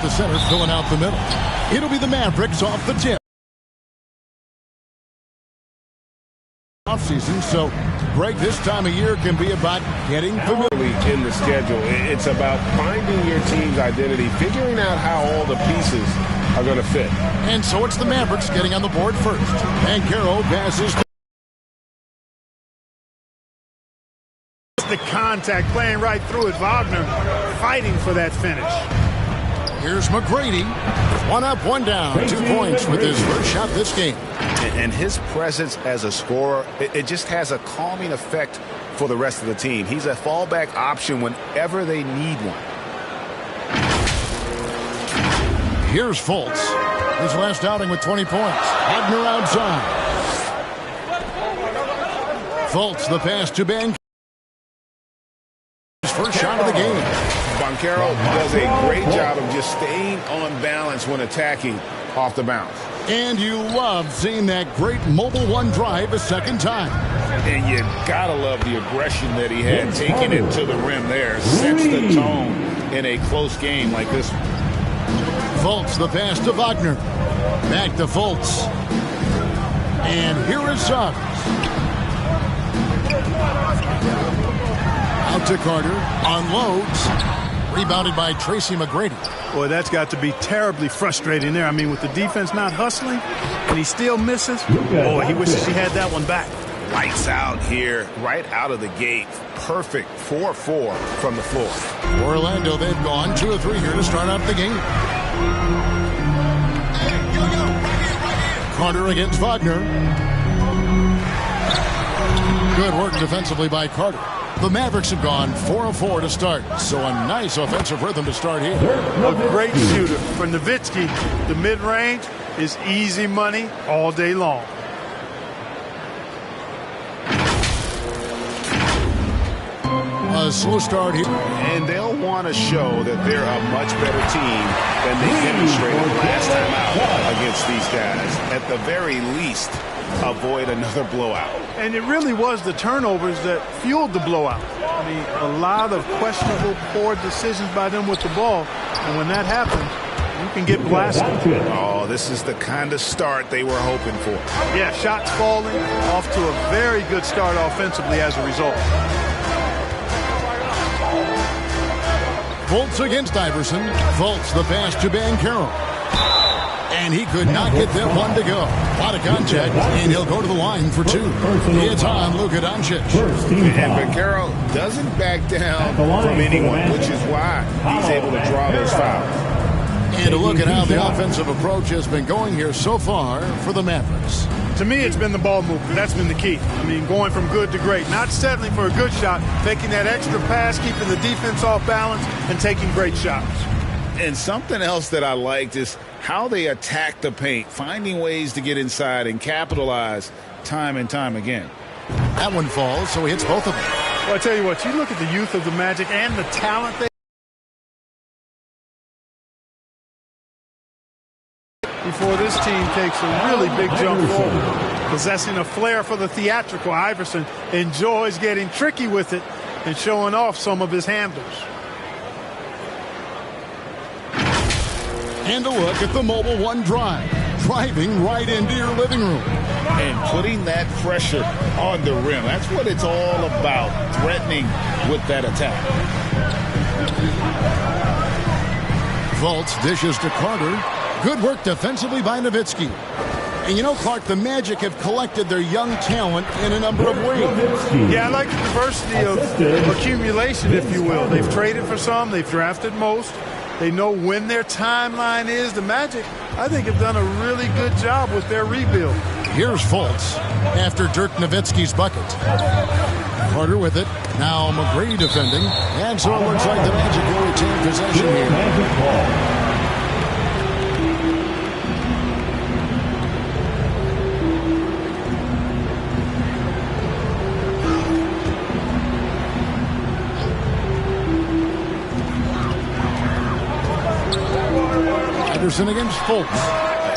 the center, filling out the middle. It'll be the Mavericks off the tip. Offseason, so break this time of year can be about getting familiar. In the schedule, it's about finding your team's identity, figuring out how all the pieces are going to fit. And so it's the Mavericks getting on the board first. And Carroll passes. The contact playing right through it. Wagner fighting for that finish. Here's McGrady. One up, one down. 2 points with his first shot this game. And his presence as a scorer, it just has a calming effect for the rest of the team. He's a fallback option whenever they need one. Here's Fultz. His last outing with 20 points. Wagner outside. Fultz, the pass to Ben. His first shot of the game. Banchero does a great job of just staying on balance when attacking off the bounce. And you love seeing that great mobile one drive a second time. And you gotta love the aggression that he had taking it to the rim there. Sets the tone in a close game like this one. Fultz, the pass to Wagner. Back to Fultz. And here is Suggs. Out to Carter. Unloads. Rebounded by Tracy McGrady. Boy, that's got to be terribly frustrating there. I mean, with the defense not hustling, and he still misses. Boy, he wishes he had that one back. Lights out here, right out of the gate. Perfect 4-4 from the floor. Orlando, they've gone 2 of 3 here to start out the game. Carter against Wagner. Good work defensively by Carter. The Mavericks have gone 4 of 4 to start, so a nice offensive rhythm to start here. A great shooter. For Nowitzki, the mid-range is easy money all day long. A slow start here. And they'll want to show that they're a much better team than they demonstrated last time out against these guys. At the very least, avoid another blowout. And it really was the turnovers that fueled the blowout. I mean, a lot of questionable, poor decisions by them with the ball. And when that happens, you can get blasted. Oh, this is the kind of start they were hoping for. Yeah, shots falling, off to a very good start offensively as a result. Fultz against Iverson. Fultz, the pass to Banchero. And he could not get that one to go. A lot of contact, and he'll go to the line for 2. It's on Luka Doncic. And Banchero doesn't back down from anyone, which is why he's able to draw those fouls. And to look at how the offensive approach has been going here so far for the Mavericks. To me, it's been the ball movement. That's been the key. I mean, going from good to great. Not settling for a good shot, making that extra pass, keeping the defense off balance, and taking great shots. And something else that I liked is how they attack the paint, finding ways to get inside and capitalize time and time again. That one falls, so he hits both of them. Well, I tell you what, you look at the youth of the Magic and the talent they before this team takes a really big jump forward. Possessing a flair for the theatrical, Iverson enjoys getting tricky with it and showing off some of his handles. And a look at the mobile one drive. Driving right into your living room. And putting that pressure on the rim. That's what it's all about, threatening with that attack. Fultz dishes to Carter. Good work defensively by Nowitzki. And you know, Clark, the Magic have collected their young talent in a number of ways. Yeah, I like the diversity of accumulation, if you will. They've traded for some. They've drafted most. They know when their timeline is. The Magic, I think, have done a really good job with their rebuild. Here's Fultz after Dirk Nowitzki's bucket. Carter with it. Now McGrady defending. And so it looks like the Magic will retain possession here. Anderson against Fultz.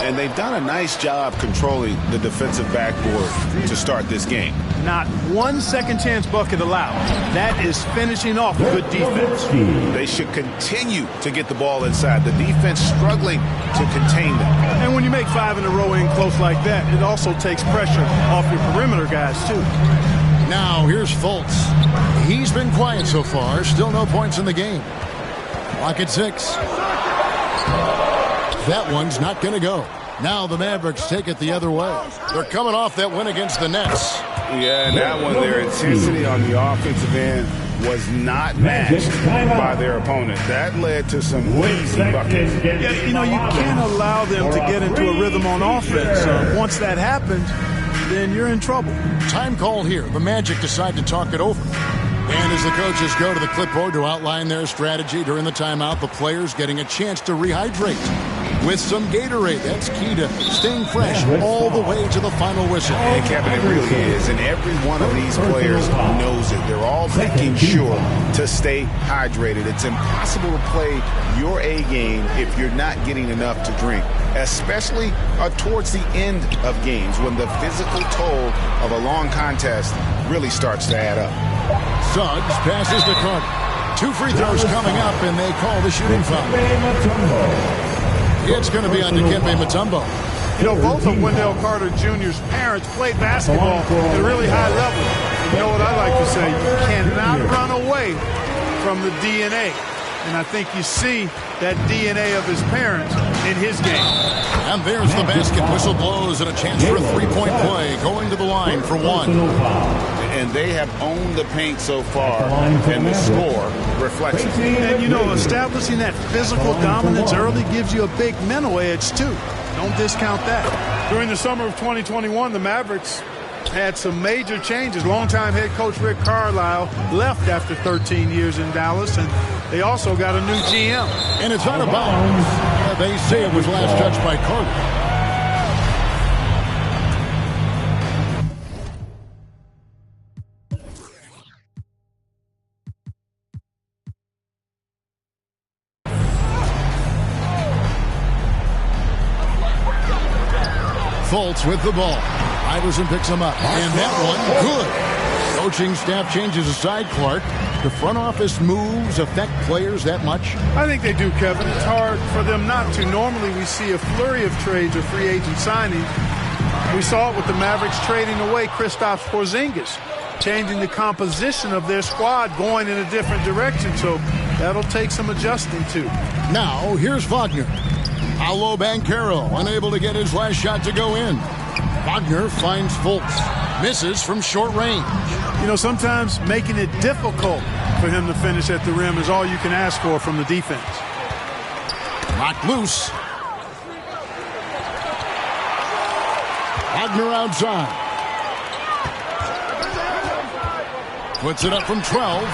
And they've done a nice job controlling the defensive backboard to start this game. Not one second chance bucket allowed. That is finishing off a good defense. They should continue to get the ball inside. The defense struggling to contain them. And when you make 5 in a row in close like that, it also takes pressure off your perimeter guys, too. Now, here's Fultz. He's been quiet so far. Still no points in the game. Clock at 6. That one's not going to go. Now the Mavericks take it the other way. They're coming off that win against the Nets. Yeah, and that one, their intensity on the offensive end was not matched by their opponent. That led to some easy buckets. Yeah, you know, you can't allow them to get into a rhythm on offense. Once that happens, then you're in trouble. Time call here. The Magic decide to talk it over. And as the coaches go to the clipboard to outline their strategy during the timeout, the players getting a chance to rehydrate with some Gatorade. That's key to staying fresh all the way to the final whistle. And Kevin, it really is. And every one of these players knows it. They're all making sure to stay hydrated. It's impossible to play your A game if you're not getting enough to drink, especially towards the end of games when the physical toll of a long contest really starts to add up. Suggs passes to Carter. 2 free throws coming up, and they call the shooting foul. It's going to be on Nba2k23. You know, both of Wendell Carter Jr.'s parents played basketball at a really high level. You know what I like to say? You cannot run away from the DNA. And I think you see that DNA of his parents in his game. And there's the basket. Whistle blows and a chance for a three-point play. Going to the line for 1. And they have owned the paint so far, and the score reflects it. And, you know, establishing that physical dominance early gives you a big mental edge, too. Don't discount that. During the summer of 2021, the Mavericks had some major changes. Longtime head coach Rick Carlisle left after 13 years in Dallas, and they also got a new GM. And it's out of bounds. They say it was last touched by Carter. Fultz with the ball. Iverson picks him up. And that one, good. Coaching staff changes aside, Clark. The front office moves affect players that much? I think they do, Kevin. It's hard for them not to. Normally we see a flurry of trades or free agent signings. We saw it with the Mavericks trading away Kristaps Porzingis, changing the composition of their squad, going in a different direction. So that'll take some adjusting to. Now, here's Wagner. Paolo Banchero unable to get his last shot to go in. Wagner finds Fultz. Misses from short range. You know, sometimes making it difficult for him to finish at the rim is all you can ask for from the defense. Knocked loose. Wagner outside. Puts it up from 12.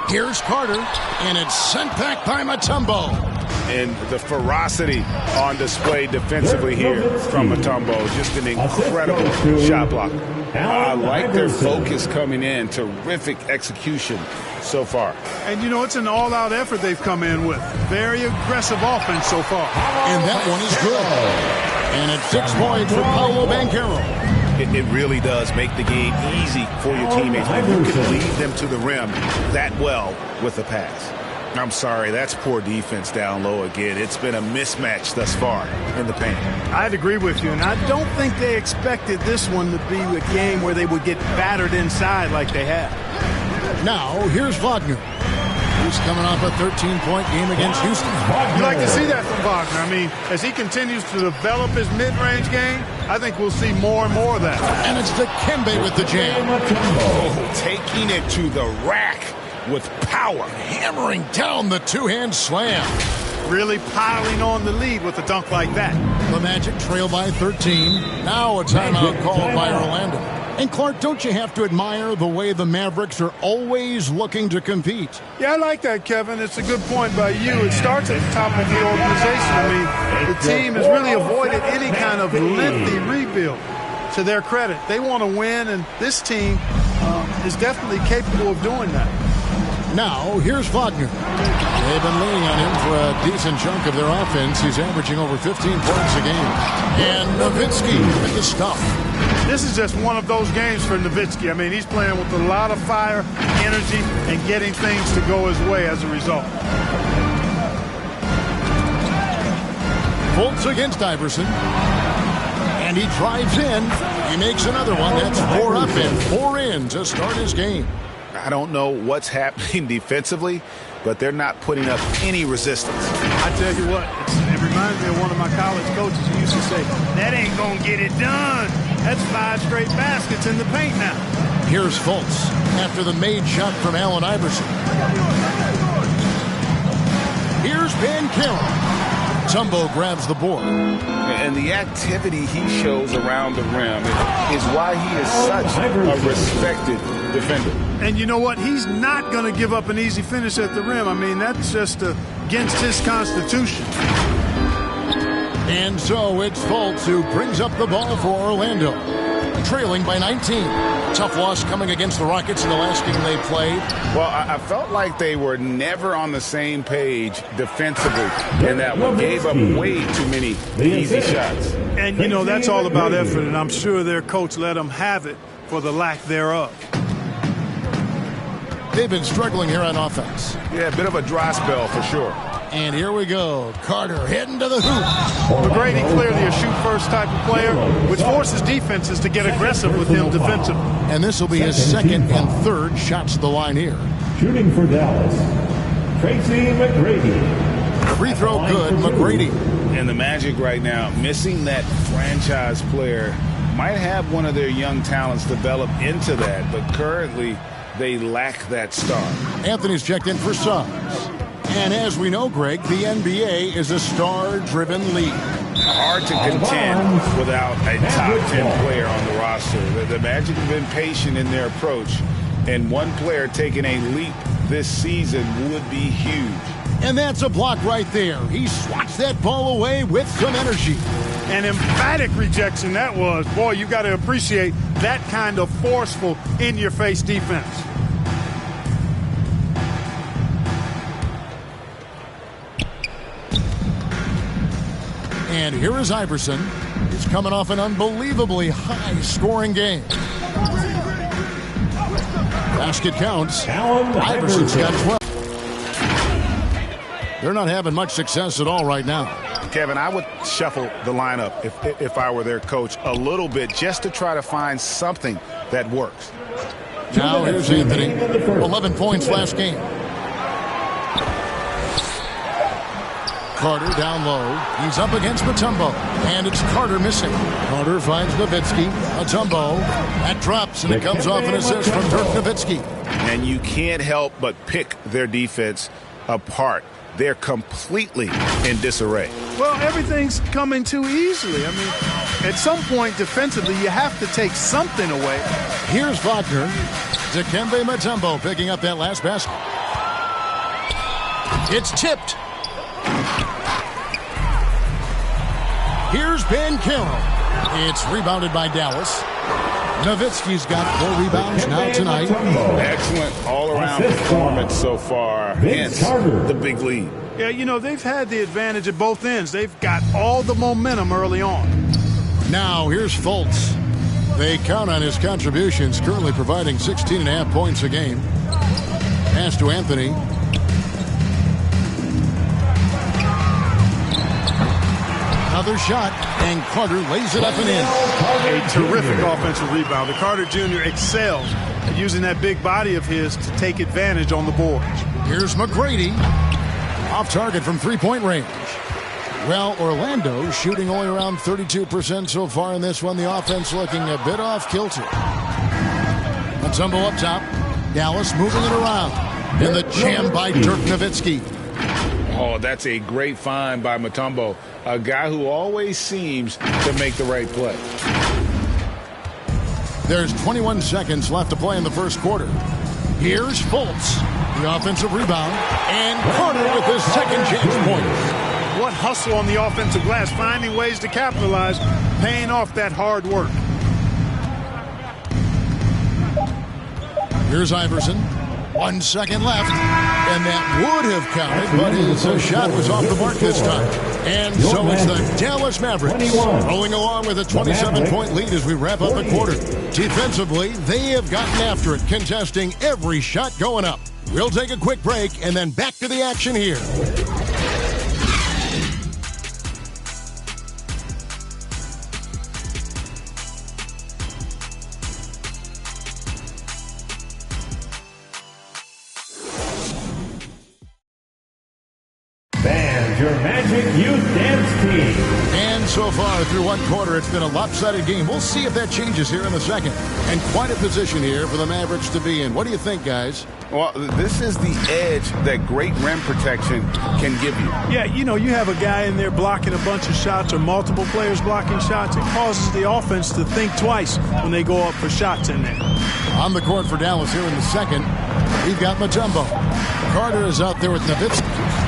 Here's Carter, and it's sent back by Mutombo. And the ferocity on display defensively here from Mutombo. Just an incredible shot block. I like their focus coming in. Terrific execution so far. And, you know, it's an all-out effort they've come in with. Very aggressive offense so far. And that one is good. And it's 6 points for Paolo Banchero. It really does make the game easy for your teammates when you can lead them to the rim that well with a pass. I'm sorry, that's poor defense down low again. It's been a mismatch thus far in the paint. I'd agree with you, and I don't think they expected this one to be a game where they would get battered inside like they have. Now, here's Wagner. He's coming off a 13-point game against Houston. You'd like to see that from Wagner. I mean, as he continues to develop his mid-range game, I think we'll see more and more of that. And it's Dikembe with the jam. Oh, taking it to the rack with power. Hammering down the two-hand slam. Really piling on the lead with a dunk like that. The Magic trail by 13. Now a timeout called by Orlando. And Clark, don't you have to admire the way the Mavericks are always looking to compete? Yeah, I like that, Kevin. It's a good point by you. It starts at the top of the organization. I mean, the team has really avoided any kind of lengthy rebuild. To their credit, they want to win, and this team is definitely capable of doing that. Now, here's Wagner. They've been leaning on him for a decent chunk of their offense. He's averaging over 15 points a game. And Nowitzki with the stuff. This is just one of those games for Nowitzki. I mean, he's playing with a lot of fire, energy, and getting things to go his way as a result. Fultz against Iverson. And he drives in. He makes another one. That's 4 up and 4 in to start his game. I don't know what's happening defensively, but they're not putting up any resistance. I tell you what, it reminds me of one of my college coaches who used to say, that ain't going to get it done. That's 5 straight baskets in the paint now. Here's Fultz after the made shot from Allen Iverson. Here's Van Carroll. Tumbo grabs the board. And the activity he shows around the rim is why he is such a respected defender. And you know what? He's not going to give up an easy finish at the rim. I mean, that's just against his constitution. And so it's Fultz who brings up the ball for Orlando, trailing by 19. Tough loss coming against the Rockets in the last game they played. Well, I felt like they were never on the same page defensively, and that one gave up way too many easy shots. And, you know, that's all about effort, and I'm sure their coach let them have it for the lack thereof. They've been struggling here on offense. Yeah, a bit of a dry spell for sure. And here we go. Carter heading to the hoop. McGrady clearly a shoot-first type of player, which forces defenses to get aggressive with him defensively. And this will be his second and third shots at the line here. Shooting for Dallas, Tracy McGrady. Free throw good, McGrady. And the Magic right now, missing that franchise player, might have one of their young talents develop into that, but currently they lack that star. Anthony's checked in for subs. And as we know, Greg, the NBA is a star-driven league. Hard to contend without a top 10 player on the roster. The Magic have been patient in their approach, and one player taking a leap this season would be huge. And that's a block right there. He swats that ball away with some energy. An emphatic rejection that was. Boy, you got to appreciate that kind of forceful, in-your-face defense. And here is Iverson. He's coming off an unbelievably high-scoring game. Basket counts. Iverson's got 12. They're not having much success at all right now. Kevin, I would shuffle the lineup if I were their coach a little bit just to try to find something that works. Now here's Anthony. 11 points last game. Carter down low. He's up against Mutombo. And it's Carter missing. Carter finds Nowitzki. Mutombo. That drops, and it comes off an assist from Dirk Nowitzki. And you can't help but pick their defense apart. They're completely in disarray. Well, everything's coming too easily. I mean, at some point defensively, you have to take something away. Here's Wagner. Dikembe Mutombo picking up that last basket. It's tipped. Here's Van Carroll. It's rebounded by Dallas. Nowitzki's got 4 rebounds now tonight. Excellent all-around performance so far. Hence the big lead. Yeah, you know, they've had the advantage at both ends. They've got all the momentum early on. Now here's Fultz. They count on his contributions, currently providing 16.5 points a game. Pass to Anthony. Another shot, and Carter lays it up and in. A terrific offensive rebound. Carter Jr. excels at using that big body of his to take advantage on the boards. Here's McGrady. Off target from three-point range. Well, Orlando shooting only around 32% so far in this one. The offense looking a bit off kilter. Mutombo up top. Dallas moving it around. And the jam by Dirk Nowitzki. Oh, that's a great find by Mutombo, a guy who always seems to make the right play. There's 21 seconds left to play in the first quarter. Here's Fultz, the offensive rebound, and Carter with his second chance point. What hustle on the offensive glass, finding ways to capitalize, paying off that hard work. Here's Iverson. 1 second left, and that would have counted, but his shot was off the mark this time. And so it's the Dallas Mavericks rolling along with a 27-point lead as we wrap up the quarter. Defensively, they have gotten after it, contesting every shot going up. We'll take a quick break and then back to the action here. Your Magic Youth Dance Team. And so far through one quarter, it's been a lopsided game. We'll see if that changes here in the second. And quite a position here for the Mavericks to be in. What do you think, guys? Well, this is the edge that great rim protection can give you. Yeah, you know, you have a guy in there blocking a bunch of shots or multiple players blocking shots. It causes the offense to think twice when they go up for shots in there. On the court for Dallas here in the second, we've got Mutombo. Carter is out there with Nowitzki.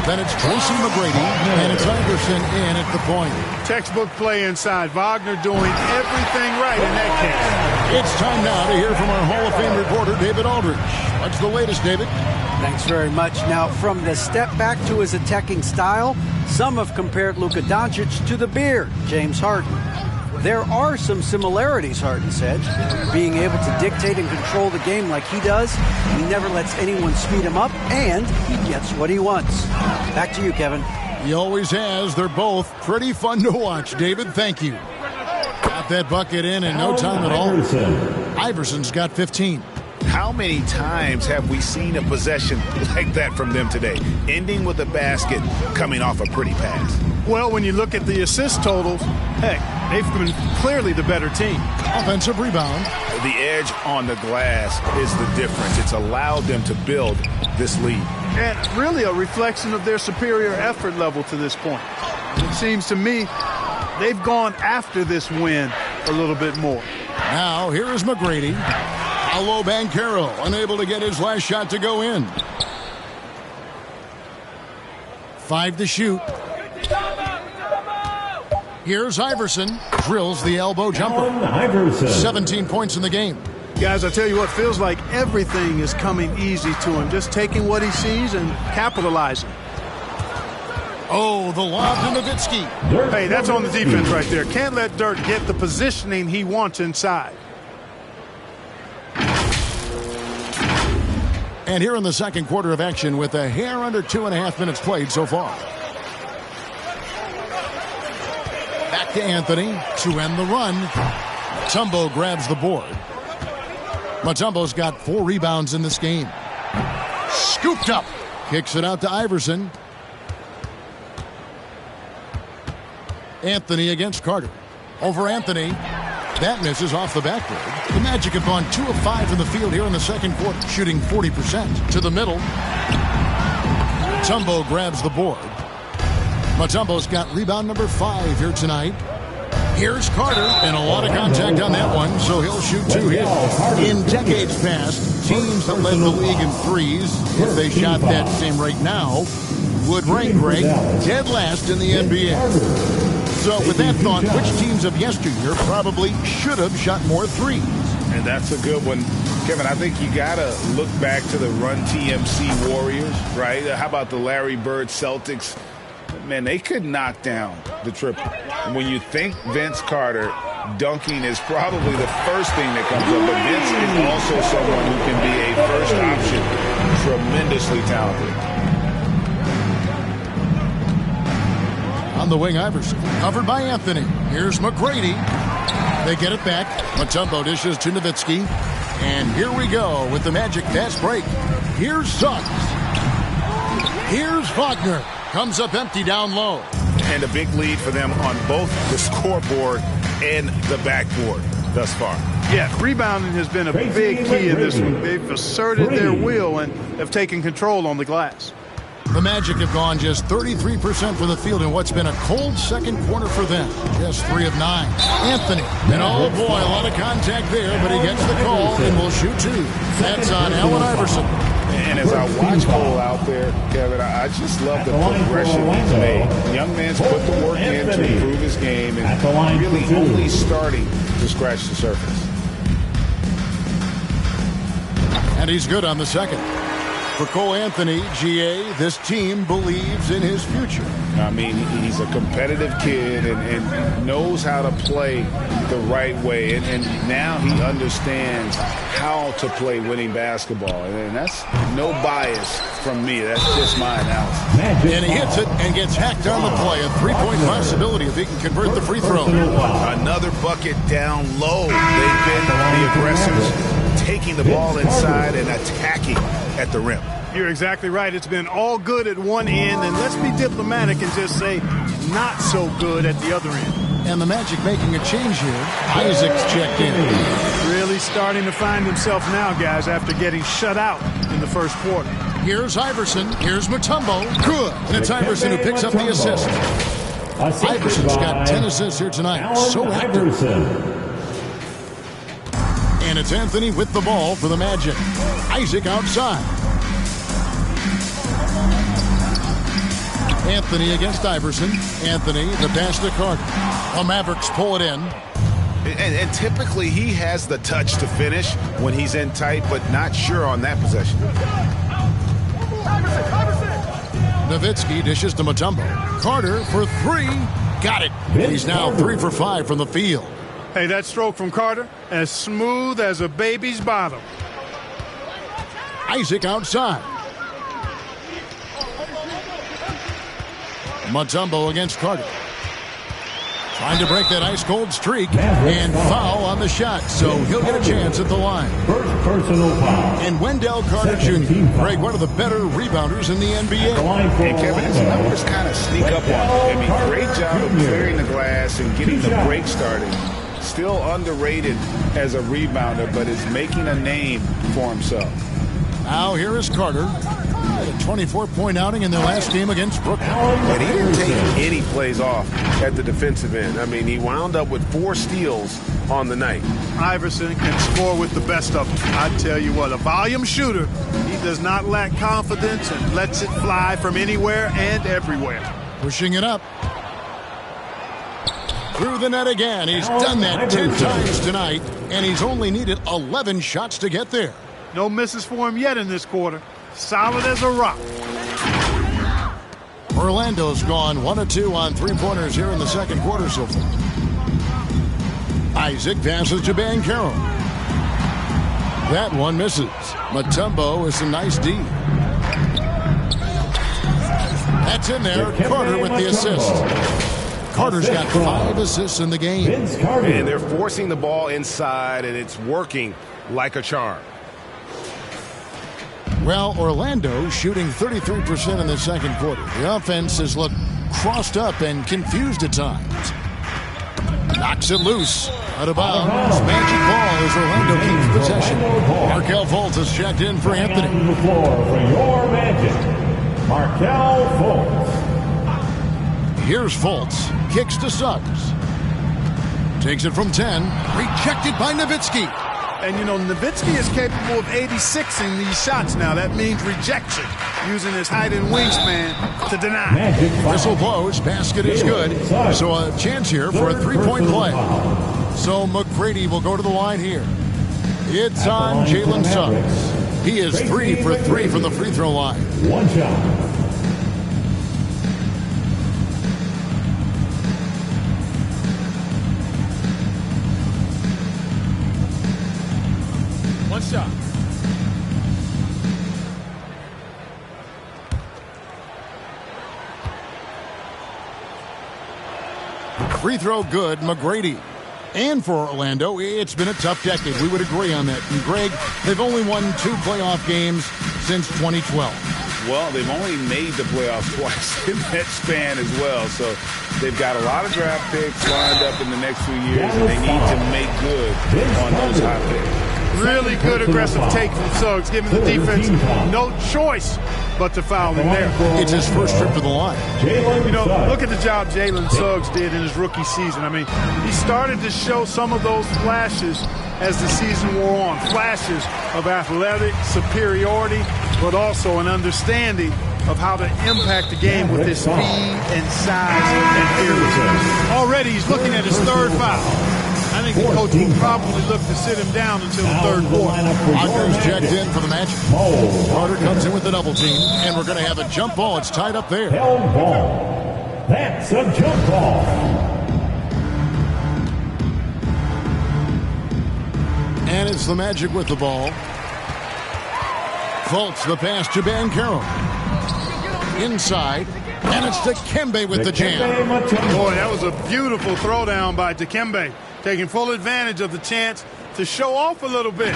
Then it's Tracy McGrady, and it's Iverson in at the point. Textbook play inside. Wagner doing everything right in that case. It's time now to hear from our Hall of Fame reporter, David Aldridge. What's the latest, David? Thanks very much. Now, from the step back to his attacking style, some have compared Luka Doncic to the Beard, James Harden. There are some similarities, Harden said. Being able to dictate and control the game like he does, he never lets anyone speed him up, and he gets what he wants. Back to you, Kevin. He always has. They're both pretty fun to watch. David, thank you. Got that bucket in no time at all. Iverson's got 15. How many times have we seen a possession like that from them today, ending with a basket coming off a pretty pass? Well, when you look at the assist totals, heck, they've been clearly the better team. Offensive rebound. The edge on the glass is the difference. It's allowed them to build this lead. And really a reflection of their superior effort level to this point. It seems to me they've gone after this win a little bit more. Now, here is McGrady. Paolo Banchero, unable to get his last shot to go in. 5 to shoot. Here's Iverson. Drills the elbow jumper. 17 points in the game. Guys, I tell you what, feels like everything is coming easy to him. Just taking what he sees and capitalizing. Oh, the lob to Nowitzki. Hey, that's on the defense right there. Can't let Dirk get the positioning he wants inside. And here in the second quarter of action with a hair under 2.5 minutes played so far. Back to Anthony to end the run. Mutombo grabs the board. Mutombo's got 4 rebounds in this game. Scooped up. Kicks it out to Iverson. Anthony against Carter. Over Anthony. That misses off the backboard. The Magic have gone 2 of 5 from the field here in the second quarter, shooting 40%. To the middle. Mutombo grabs the board. Mutombo's got rebound number 5 here tonight. Here's Carter, and a lot of contact on that one, so he'll shoot 2 here. In decades past, teams that led the league in threes, if they shot that same rate now, would rank Greg dead last in the NBA. So with that thought, which teams of yesteryear probably should have shot more threes? And that's a good one. Kevin, I think you got to look back to the Run TMC Warriors, right? How about the Larry Bird Celtics? Man, they could knock down the triple. And when you think Vince Carter, dunking is probably the first thing that comes up. But Vince is also someone who can be a first option, tremendously talented. On the wing, Iverson. Covered by Anthony. Here's McGrady. They get it back. Mutombo dishes to Nowitzki. And here we go with the Magic fast break. Here's Suggs. Here's Wagner. Comes up empty down low. And a big lead for them on both the scoreboard and the backboard thus far. Yeah, rebounding has been a big key in this one. They've asserted their will and have taken control on the glass. The Magic have gone just 33% from the field in what's been a cold second quarter for them. Just 3 of 9. Anthony. And oh boy, a lot of contact there, but he gets the call and will shoot 2. That's on Allen Iverson. And as I watch Cole out there, Kevin, I just love the progression he's made. Young man's put the work in to improve his game and really only starting to scratch the surface. And he's good on the second. For Cole Anthony, GA, this team believes in his future. I mean, he's a competitive kid and knows how to play the right way. And now he understands how to play winning basketball. And that's no bias from me. That's just my analysis. And he hits it and gets hacked on the play. A three-point possibility if he can convert the free throw. Another bucket down low. They've been the aggressors, taking the ball inside and attacking at the rim. You're exactly right. It's been all good at one end, and let's be diplomatic and just say not so good at the other end. And the Magic making a change here. Isaac's checked in. Really starting to find himself now, guys, after getting shut out in the first quarter. Here's Iverson. Here's Mutombo. Good. And it's Iverson who picks up the assist. Iverson's got 10 assists here tonight. So active. And it's Anthony with the ball for the Magic. Isaac outside. Anthony against Iverson. Anthony, the pass to Carter. The Mavericks pull it in. And typically he has the touch to finish when he's in tight, but not sure on that possession. Nowitzki dishes to Mutombo. Carter for three. Got it. He's now 3 for 5 from the field. Hey, that stroke from Carter, as smooth as a baby's bottom. Isaac outside. Mutombo against Carter. Trying to break that ice-cold streak and foul on the shot, so he'll get a chance at the line. First personal foul. And Wendell Carter Jr., Greg, one of the better rebounders in the NBA. And Kevin, his numbers kind of sneak up on him. I mean, great job of clearing the glass and getting the break started. Still underrated as a rebounder, but is making a name for himself. Now here is Carter. Had a 24-point outing in their last game against Brooklyn. And he didn't take any plays off at the defensive end. I mean, he wound up with 4 steals on the night. Iverson can score with the best of them. I tell you what, a volume shooter. He does not lack confidence and lets it fly from anywhere and everywhere. Pushing it up. Through the net again. He's done that 10 times tonight, and he's only needed 11 shots to get there. No misses for him yet in this quarter. Solid as a rock. Orlando's gone 1 of 2 on three-pointers here in the second quarter so far. Isaac passes to Banchero. That one misses. Mutombo is a nice D. That's in there. Carter with the assist. Carter's got 5 assists in the game. And they're forcing the ball inside, and it's working like a charm. Well, Orlando shooting 33% in the second quarter. The offense has looked crossed up and confused at times. Knocks it loose. Out of bounds. Magic ball as Orlando keeps possession. Markelle Fultz has checked in for Anthony. On the floor for your Magic, Markelle Fultz. Here's Fultz. Kicks to Suggs. Takes it from 10. Rejected by Nowitzki. And, you know, Nowitzki is capable of 86ing these shots now. That means rejection, using his height and wingspan to deny. Whistle blows. Basket is good. So a chance here for a three-point play. So McGrady will go to the line here. It's on Jalen Suggs. He is 3 for 3 from the free throw line. One shot. Shot. Free throw good, McGrady. And for Orlando, it's been a tough decade. We would agree on that. And Greg, they've only won 2 playoff games since 2012. Well, they've only made the playoffs twice in that span as well. So they've got a lot of draft picks lined up in the next few years, and they need to make good on those hot picks. Really good aggressive take from Suggs, giving the defense no choice but to foul him there. It's his first trip to the line. You know, look at the job Jalen Suggs did in his rookie season. I mean, he started to show some of those flashes as the season wore on. Flashes of athletic superiority, but also an understanding of how to impact the game with his speed and size and fearlessness. Already he's looking at his 3rd foul. I think the coach will probably look to sit him down until the third quarter. Wagner's checked in for the Magic. Carter comes in with the double team, and we're going to have a jump ball. It's tied up there. Held ball. That's a jump ball. And it's the Magic with the ball. Fultz the pass to Banchero. Inside. And it's Dikembe with the jam. Boy, that was a beautiful throwdown by Dikembe, taking full advantage of the chance to show off a little bit.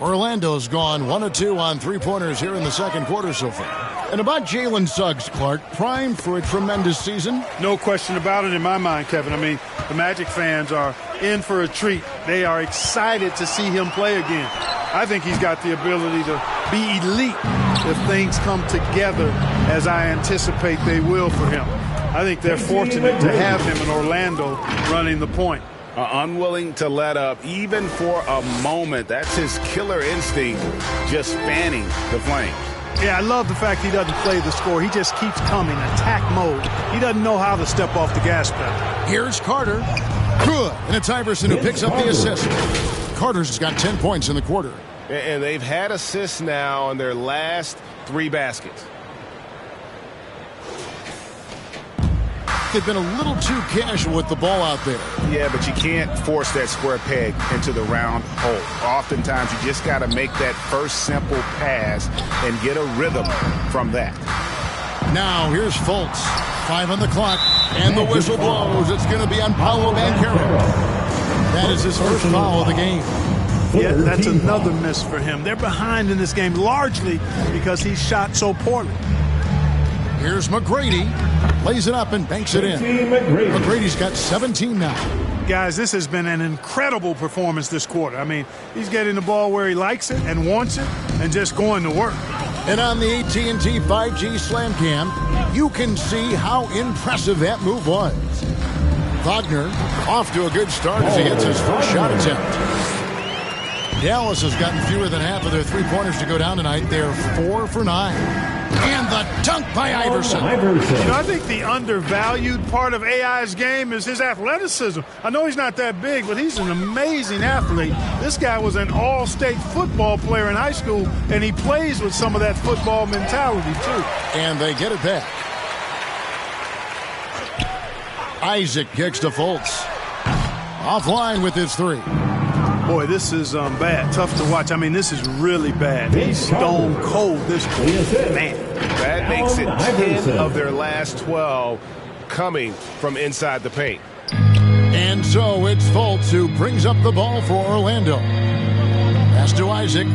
Orlando's gone 1 of 2 on three-pointers here in the second quarter so far. And about Jalen Suggs, Clark, primed for a tremendous season. No question about it in my mind, Kevin. I mean, the Magic fans are in for a treat. They are excited to see him play again. I think he's got the ability to be elite if things come together as I anticipate they will for him. I think they're fortunate to have him in Orlando running the point. Unwilling to let up even for a moment. That's his killer instinct, just fanning the flames. Yeah, I love the fact he doesn't play the score. He just keeps coming, attack mode. He doesn't know how to step off the gas pedal. Here's Carter. Good. And it's Iverson who picks up the assist. Carter's got 10 points in the quarter. And they've had assists now in their last 3 baskets. They've been a little too casual with the ball out there. Yeah, but you can't force that square peg into the round hole. Oftentimes, you just got to make that first simple pass and get a rhythm from that. Now, here's Fultz. 5 on the clock, and the whistle blows. It's going to be on Paolo Banchero. That is his first foul of the game. Yeah, that's another miss for him. They're behind in this game largely because he shot so poorly. Here's McGrady. Lays it up and banks it in. McGrady's got 17 now. Guys, this has been an incredible performance this quarter. I mean, he's getting the ball where he likes it and wants it and just going to work. And on the AT&T 5G Slam Cam, you can see how impressive that move was. Wagner off to a good start as he hits his first shot attempt. Dallas has gotten fewer than half of their three-pointers to go down tonight. They're 4 for 9. And the dunk by Iverson. You know, I think the undervalued part of AI's game is his athleticism. I know he's not that big, but he's an amazing athlete. This guy was an all-state football player in high school, and he plays with some of that football mentality, too. And they get it back. Isaac kicks to Fultz. Offline with his 3. Boy, this is bad. Tough to watch. I mean, this is really bad. He's stone cold this quarter. Man. That makes it 10 of their last 12 coming from inside the paint. And so it's Fultz who brings up the ball for Orlando. Pass to Isaac.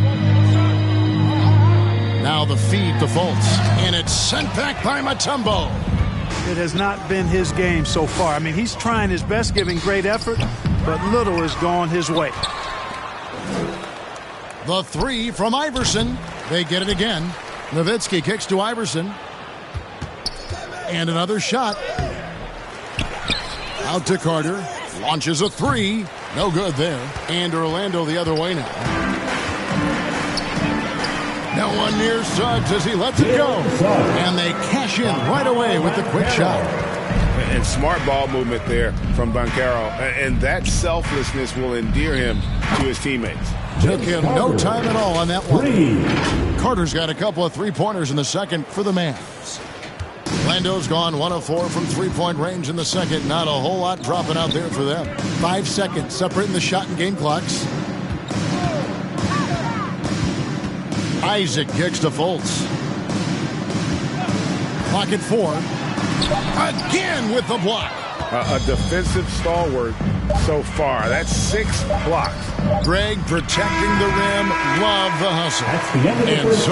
Now the feed to Fultz. And it's sent back by Mutombo. It has not been his game so far. I mean, he's trying his best, giving great effort, but little has gone his way. The 3 from Iverson. They get it again. Nowitzki kicks to Iverson. And another shot. Out to Carter. Launches a 3. No good there. And Orlando the other way now. No one near Suggs as he lets it go. And they cash in right away with the quick shot. And smart ball movement there from Banchero. And that selflessness will endear him to his teammates. Took him no time at all on that one. Carter's got a couple of three-pointers in the second for the Mavs. Orlando's gone 1 of 4 from three-point range in the second. Not a whole lot dropping out there for them. 5 seconds separating the shot and game clocks. Isaac kicks to Fultz. Clock at 4. Again with the block. A defensive stalwart so far. That's 6 blocks. Greg protecting the rim. Love the hustle. That's the end of the And first.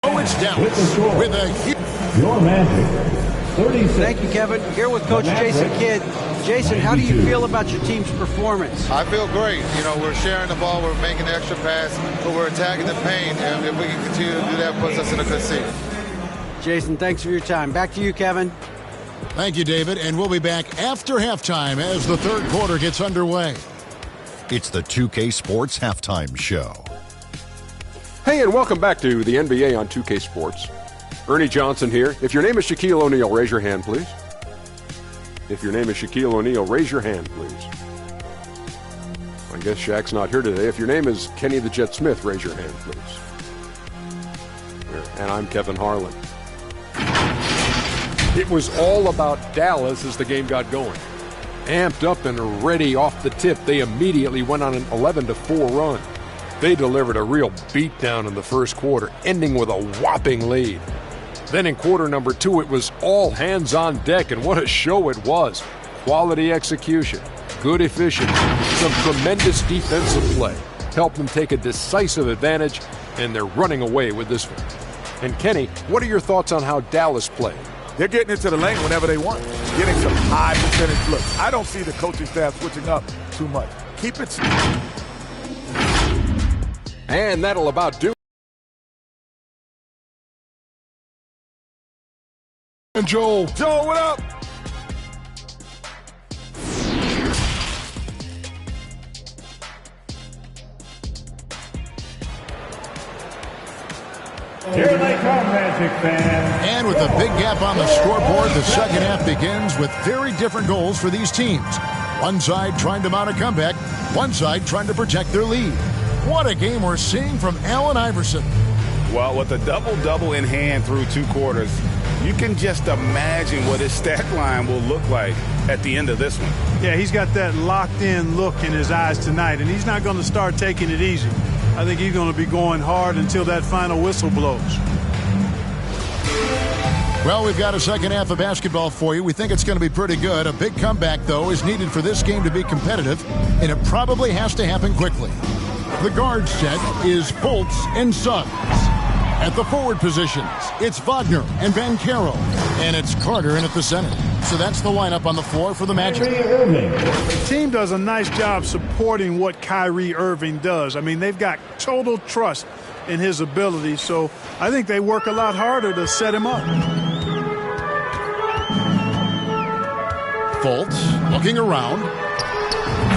so it's Dallas with a huge. Your Magic. 36. Thank you, Kevin. Here with Coach Jason Kidd. Jason, how do you feel about your team's performance? I feel great. You know, we're sharing the ball, we're making the extra pass, but we're attacking the paint, and if we can continue to do that, puts us in a good seat. Jason, thanks for your time. Back to you, Kevin. Thank you, David, and we'll be back after halftime as the third quarter gets underway. It's the 2K Sports Halftime Show. Hey, and welcome back to the NBA on 2K Sports. Ernie Johnson here. If your name is Shaquille O'Neal, raise your hand, please. If your name is Shaquille O'Neal, raise your hand, please. I guess Shaq's not here today. If your name is Kenny the Jet Smith, raise your hand, please. And I'm Kevin Harlan. It was all about Dallas as the game got going. Amped up and ready off the tip, they immediately went on an 11-4 run. They delivered a real beatdown in the first quarter, ending with a whopping lead. Then in quarter number 2, it was all hands on deck, and what a show it was. Quality execution, good efficiency, some tremendous defensive play helped them take a decisive advantage, and they're running away with this one. And Kenny, what are your thoughts on how Dallas played? They're getting into the lane whenever they want, getting some high percentage looks. I don't see the coaching staff switching up too much. Keep it. And that'll about do. And Joel, what up? Here they come, Magic fans. And with a big gap on the scoreboard, the second half begins with very different goals for these teams. One side trying to mount a comeback, one side trying to protect their lead. What a game we're seeing from Allen Iverson. Well, with a double-double in hand through 2 quarters, you can just imagine what his stat line will look like at the end of this one. Yeah, he's got that locked-in look in his eyes tonight, and he's not going to start taking it easy. I think he's going to be going hard until that final whistle blows. Well, we've got a second half of basketball for you. We think it's going to be pretty good. A big comeback, though, is needed for this game to be competitive, and it probably has to happen quickly. The guard set is Fultz and Suggs. At the forward positions, it's Wagner and Banchero, and it's Carter in at the center. So that's the lineup on the floor for the Magic. The team does a nice job supporting what Kyrie Irving does. I mean, they've got total trust in his ability, so I think they work a lot harder to set him up. Fultz looking around.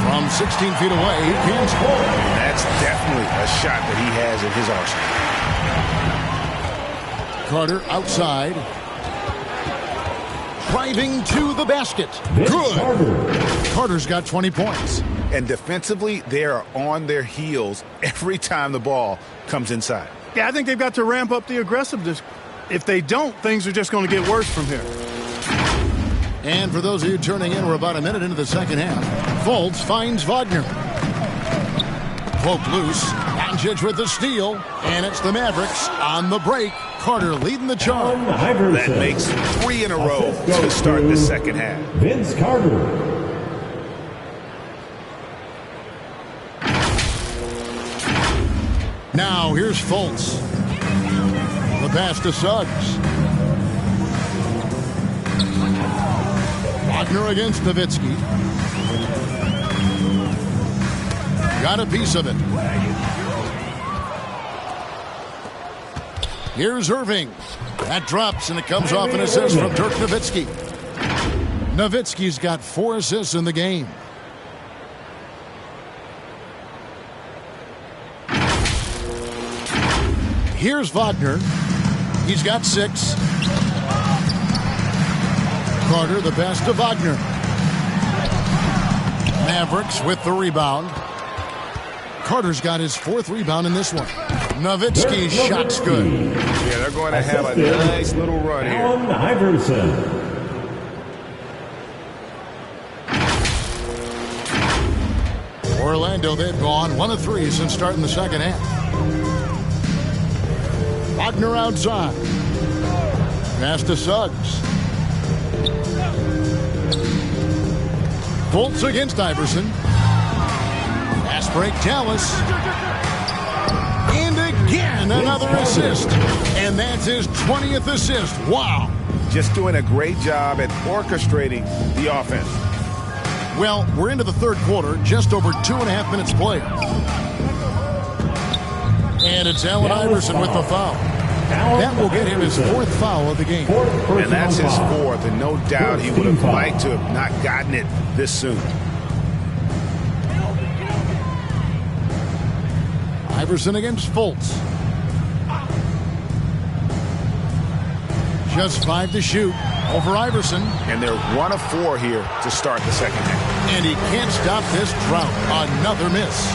From 16 feet away, he can score. That's definitely a shot that he has in his arsenal. Carter outside. Driving to the basket. Good. Carter's got 20 points. And defensively, they are on their heels every time the ball comes inside. Yeah, I think they've got to ramp up the aggressiveness. If they don't, things are just going to get worse from here. And for those of you turning in, we're about a minute into the second half. Fultz finds Wagner. Poke loose. Doncic with the steal. And it's the Mavericks on the break. Carter leading the charge. That makes 3 in a row to start the second half. Vince Carter. Now here's Fultz. The pass to Suggs. Wagner against Nowitzki. Got a piece of it. Here's Irving. That drops, and it comes off an assist from Dirk Nowitzki. Nowitzki's got 4 assists in the game. Here's Wagner. He's got 6. Carter, the pass to Wagner. Mavericks with the rebound. Carter's got his 4th rebound in this one. Nowitzki's shot's good. Yeah, they're going to have a nice little run here. Allen Iverson. Orlando, they've gone 1 of 3 since starting the second half. Wagner outside. Pass to Suggs. Fultz against Iverson. Fast break, Dallas. And again, another assist. And that's his 20th assist. Wow. Just doing a great job at orchestrating the offense. Well, we're into the third quarter, just over 2.5 minutes played. And it's Allen Iverson with the foul. That will get him his 4th foul of the game. And that's his 4th, and no doubt he would have liked to have not gotten it this soon. Iverson against Fultz. Just 5 to shoot over Iverson. And they're 1 of 4 here to start the second half. And he can't stop this drought. Another miss.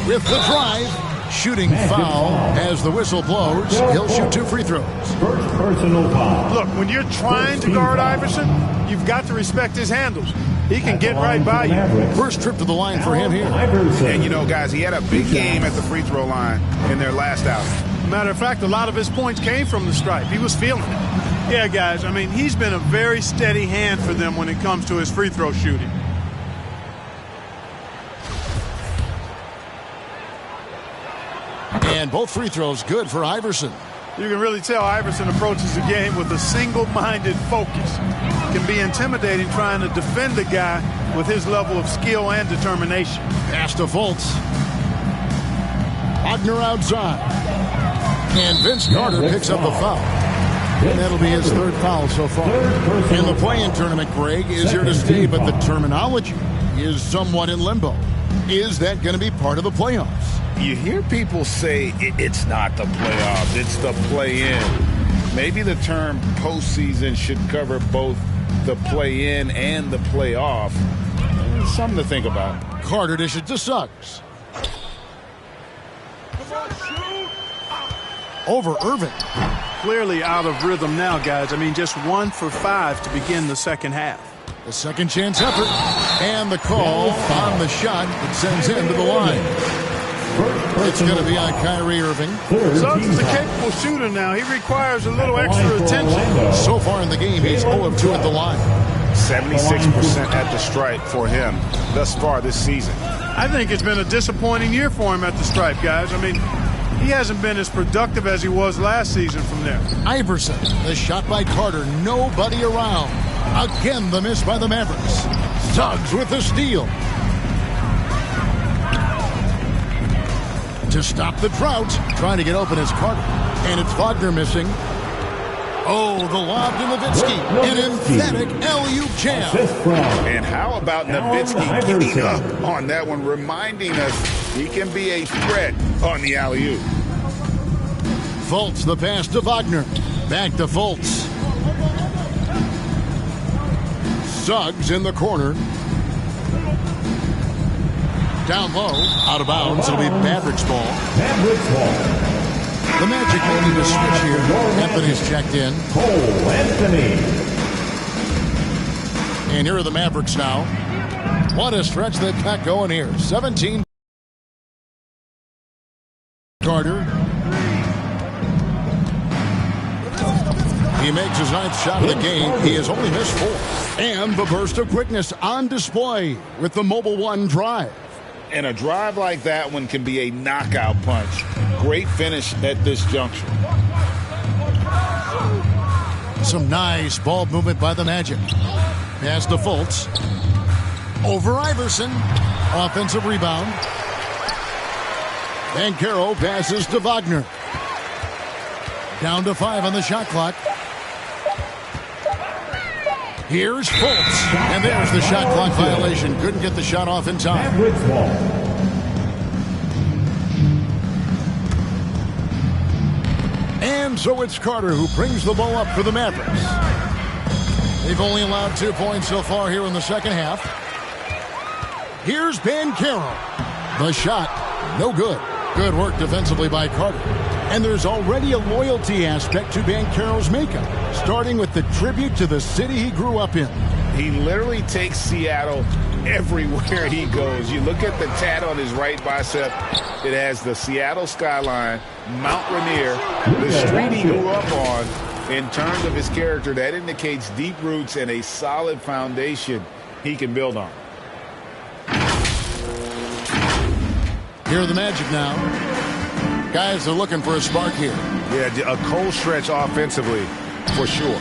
With the drive, shooting foul as the whistle blows. He'll shoot 2 free throws. First personal foul. Look, when you're trying to guard Iverson, you've got to respect his handles. He can get right by you. First trip to the line for him here. And you know, guys, he had a big game at the free throw line in their last outing. Matter of fact, a lot of his points came from the stripe. He was feeling it. Yeah, guys, I mean, he's been a very steady hand for them when it comes to his free throw shooting. And both free throws good for Iverson. You can really tell Iverson approaches the game with a single-minded focus. It can be intimidating trying to defend a guy with his level of skill and determination. Pass to Fultz. Wagner outside. And Vince Carter picks up the foul. And that'll be his 3rd foul so far. And the play-in tournament, Greg, is here to stay, but the terminology is somewhat in limbo. Is that going to be part of the playoffs? You hear people say it's not the playoffs, it's the play-in. Maybe the term postseason should cover both the play-in and the playoff. Something to think about. Carter dishes to Suggs. Over Irving. Clearly out of rhythm now, guys. I mean, just 1 for 5 to begin the second half. The second chance effort. And the call on the shot that sends him to the line. It's going to be on Kyrie Irving. Suggs is a capable shooter now. He requires a little extra attention. So far in the game, he's 0 of 2 at the line. 76% at the stripe for him thus far this season. I think it's been a disappointing year for him at the stripe, guys. I mean, he hasn't been as productive as he was last season from there. Iverson, the shot by Carter, nobody around. Again, the miss by the Mavericks. Suggs with the steal. To stop the drought, trying to get open is Carter. And it's Wagner missing. Oh, the lob to Nowitzki. An emphatic alley-oop jam. And how about Nowitzki getting up on that one, reminding us he can be a threat on the alley-oop. Fultz, the pass to Wagner. Back to Fultz. Suggs in the corner. Down low, out of bounds. It'll be Mavericks ball. The Magic making a switch here. Anthony's checked in. Cole Anthony. And here are the Mavericks now. What a stretch they've got going here. 17. Carter. He makes his 9th shot of the game. He has only missed 4. And the burst of quickness on display with the Mobile One drive. And a drive like that one can be a knockout punch. Great finish at this juncture. Some nice ball movement by the Magic. Pass to Fultz. Over Iverson. Offensive rebound. Banchero passes to Wagner. Down to 5 on the shot clock. Here's Fultz. And there's the shot clock violation. Couldn't get the shot off in time. And so it's Carter who brings the ball up for the Mavericks. They've only allowed 2 points so far here in the second half. Here's Banchero. The shot, no good. Good work defensively by Carter. And there's already a loyalty aspect to Banchero's makeup, starting with the tribute to the city he grew up in. He literally takes Seattle everywhere he goes. You look at the tat on his right bicep. It has the Seattle skyline, Mount Rainier, the street he grew up on. In terms of his character, that indicates deep roots and a solid foundation he can build on. Here are the Magic now. Guys are looking for a spark here. Yeah, a cold stretch offensively, for sure.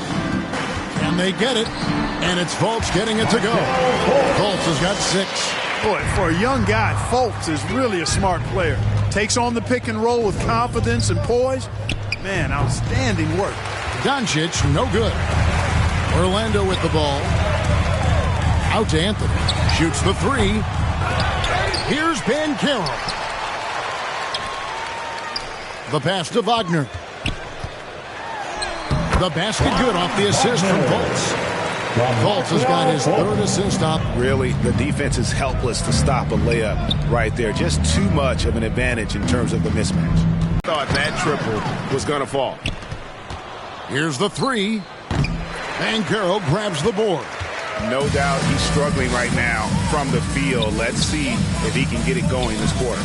Can they get it? And it's Fultz getting it to go. Fultz has got 6. Boy, for a young guy, Fultz is really a smart player. Takes on the pick and roll with confidence and poise. Man, outstanding work. Doncic, no good. Orlando with the ball. Out to Anthony. Shoots the three. Here's Banchero. The pass to Wagner. The basket good off the assist from Fultz. Fultz has got his third assist up. Really, the defense is helpless to stop a layup right there. Just too much of an advantage in terms of the mismatch. Thought that triple was going to fall. Here's the three. Banchero grabs the board. No doubt he's struggling right now from the field. Let's see if he can get it going this quarter.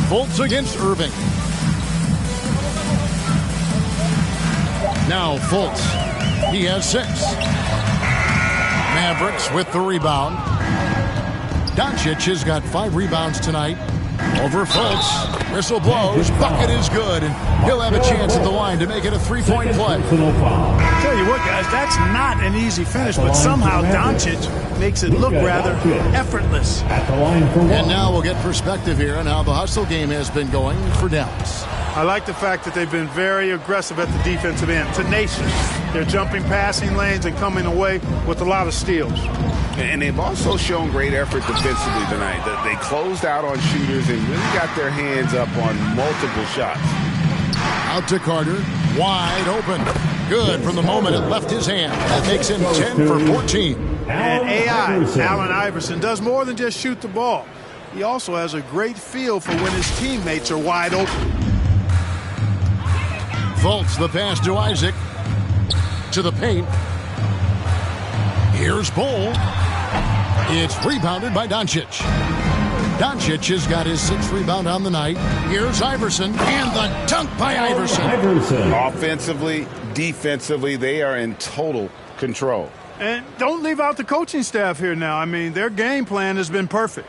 Fultz against Irving. Now Fultz. He has 6. Mavericks with the rebound. Doncic has got 5 rebounds tonight. Over Fultz. Whistle blows. Bucket is good. And he'll have a chance at the line to make it a 3-point play. Tell you what, guys, that's not an easy finish, but somehow Doncic makes it look rather effortless. And now we'll get perspective here on how the hustle game has been going for Dallas. I like the fact that they've been very aggressive at the defensive end, tenacious. They're jumping passing lanes and coming away with a lot of steals. And they've also shown great effort defensively tonight. They closed out on shooters and really got their hands up on multiple shots. Out to Carter, wide open. Good from the moment it left his hand. That makes him 10 for 14. And Allen Iverson, does more than just shoot the ball. He also has a great feel for when his teammates are wide open. Fultz the pass to Isaac. To the paint. Here's Bull. It's rebounded by Doncic. Doncic has got his 6th rebound on the night. Here's Iverson, and the dunk by Iverson. Offensively, defensively, they are in total control. And don't leave out the coaching staff here now. I mean, their game plan has been perfect.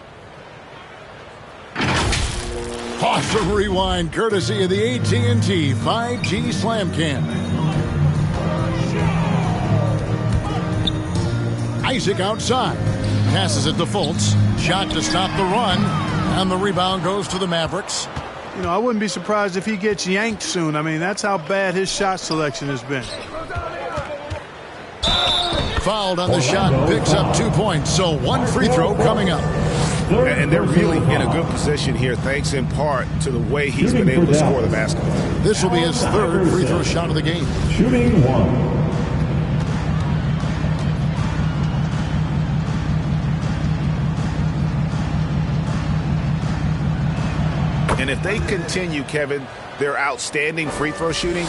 Awesome rewind, courtesy of the AT&T 5G Slam Cam. Isaac outside. Passes it to Fultz. Shot to stop the run. And the rebound goes to the Mavericks. You know, I wouldn't be surprised if he gets yanked soon. I mean, that's how bad his shot selection has been. Fouled on the shot. Picks up 2 points. So 1 free throw coming up. And they're really in a good position here, thanks in part to the way he's been able to score the basketball. This will be his 3rd free throw shot of the game. Shooting 1. And if they continue, Kevin, their outstanding free throw shooting,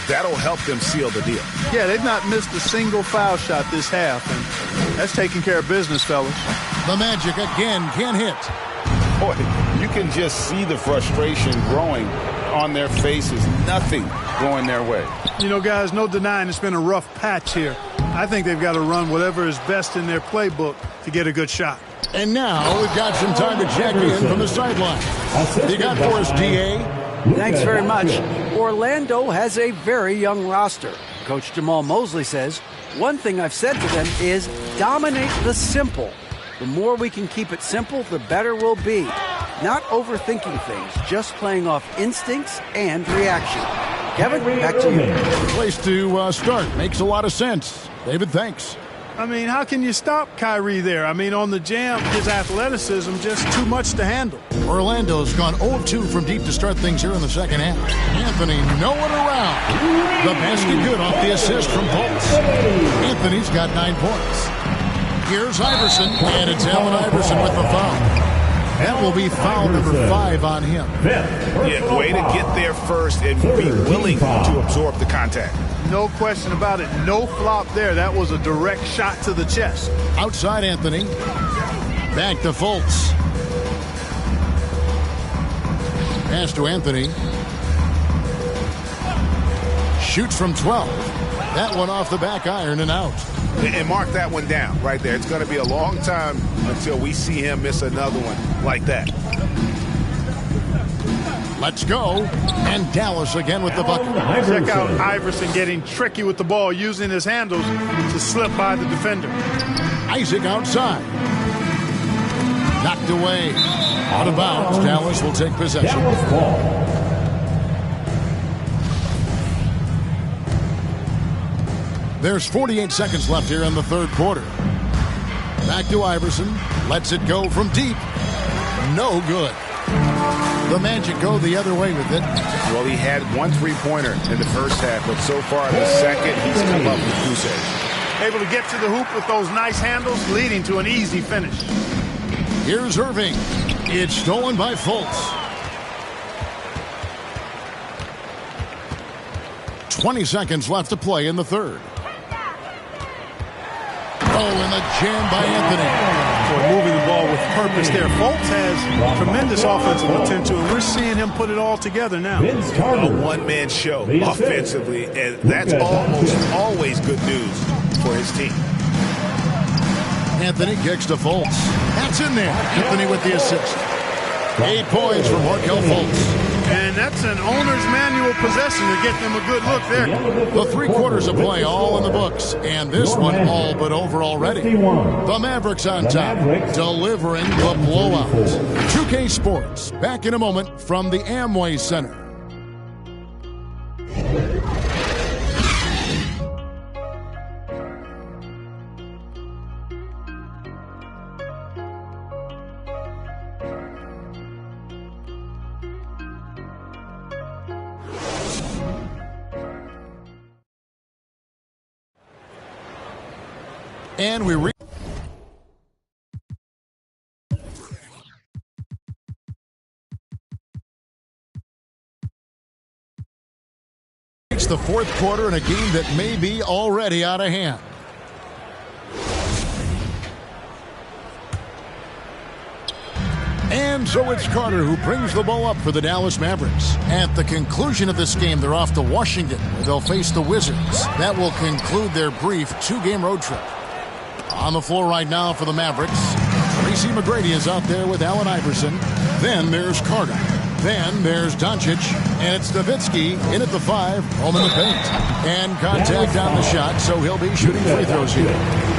that'll help them seal the deal. Yeah, they've not missed a single foul shot this half, and that's taking care of business, fellas. The Magic again can't hit. Boy, you can just see the frustration growing on their faces. Nothing going their way. You know, guys, no denying it's been a rough patch here. I think they've got to run whatever is best in their playbook to get a good shot. And now we've got some time to check in from the sideline. You got for us, DA? Thanks very much. Orlando has a very young roster. Coach Jamal Mosley says, one thing I've said to them is dominate the simple. The more we can keep it simple, the better we'll be. Not overthinking things, just playing off instincts and reaction. Kevin, back to you. Place to start. Makes a lot of sense. David, thanks. I mean, how can you stop Kyrie there? I mean, on the jam, his athleticism just too much to handle. Orlando's gone 0-2 from deep to start things here in the second half. Anthony nowhere around. The basket good off the assist from Fultz. Anthony's got 9 points. Here's Iverson, and it's Allen Iverson with the foul. That will be foul number 5 on him. Yeah, way to get there first and be willing to absorb the contact. No question about it. No flop there. That was a direct shot to the chest. Outside Anthony. Back to Fultz. Pass to Anthony. Shoots from 12. That one off the back iron and out. And mark that one down right there. It's going to be a long time until we see him miss another one like that. Let's go. And Dallas again with the bucket. Check out Iverson getting tricky with the ball, using his handles to slip by the defender. Isaac outside. Knocked away. Out of bounds. Dallas will take possession. There's 48 seconds left here in the third quarter. Back to Iverson. Lets it go from deep. No good. The Magic go the other way with it. Well, he had one three-pointer in the first half, but so far the second, he's come up with goose eggs. Able to get to the hoop with those nice handles, leading to an easy finish. Here's Irving. It's stolen by Fultz. 20 seconds left to play in the third. Oh, and the jam by Anthony. For moving the ball with purpose there. Fultz has tremendous offensive potential, and we're seeing him put it all together now. A one-man show offensively, and that's almost always good news for his team. Anthony kicks to Fultz. That's in there. Anthony with the assist. 8 points from Markelle Fultz. And that's an owner's manual possession to get them a good look there. The 3 quarters of play all in the books, and this one all but over already. The Mavericks on top, delivering the blowout. 2K Sports, back in a moment from the Amway Center. And we reach the fourth quarter in a game that may be already out of hand. And so it's Carter who brings the ball up for the Dallas Mavericks. At the conclusion of this game, they're off to Washington, where they'll face the Wizards. That will conclude their brief 2-game road trip. On the floor right now for the Mavericks, Tracy McGrady is out there with Allen Iverson. Then there's Carter. Then there's Doncic. And it's Nowitzki in at the 5, home in the paint. And contact on the shot, so he'll be shooting free throws here.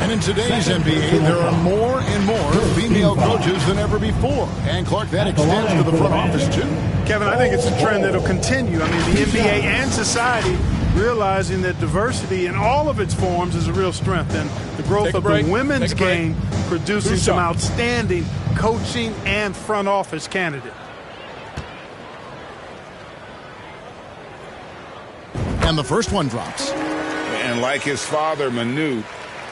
And in today's NBA, there are more and more female coaches than ever before. And, Clark, that extends to the front office, too. Kevin, I think it's a trend that'll continue. I mean, the NBA and society realizing that diversity in all of its forms is a real strength, and the growth of the women's game producing some outstanding coaching and front office candidates. And the first one drops. And like his father, Manu,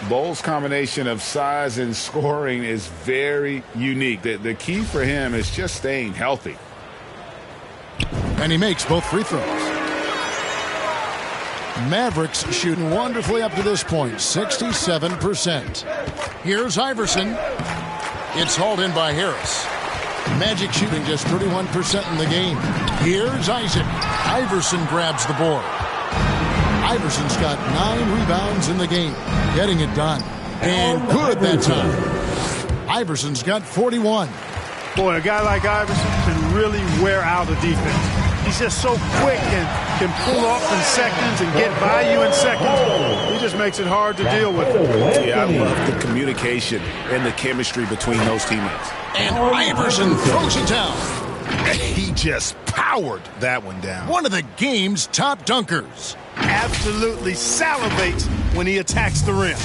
Bole's combination of size and scoring is very unique. The key for him is just staying healthy. And he makes both free throws. Mavericks shooting wonderfully up to this point, 67%. Here's Iverson. It's hauled in by Harris. Magic shooting just 31% in the game. Here's Isaac. Iverson grabs the board. Iverson's got 9 rebounds in the game, getting it done. And good that time. Iverson's got 41. Boy, a guy like Iverson can really wear out a defense. He's just so quick and can pull off in seconds and get by you in seconds. He just makes it hard to deal with. Yeah, I love the communication and the chemistry between those teammates. And Iverson throws it down. He just powered that one down. One of the game's top dunkers. Absolutely salivates when he attacks the rim.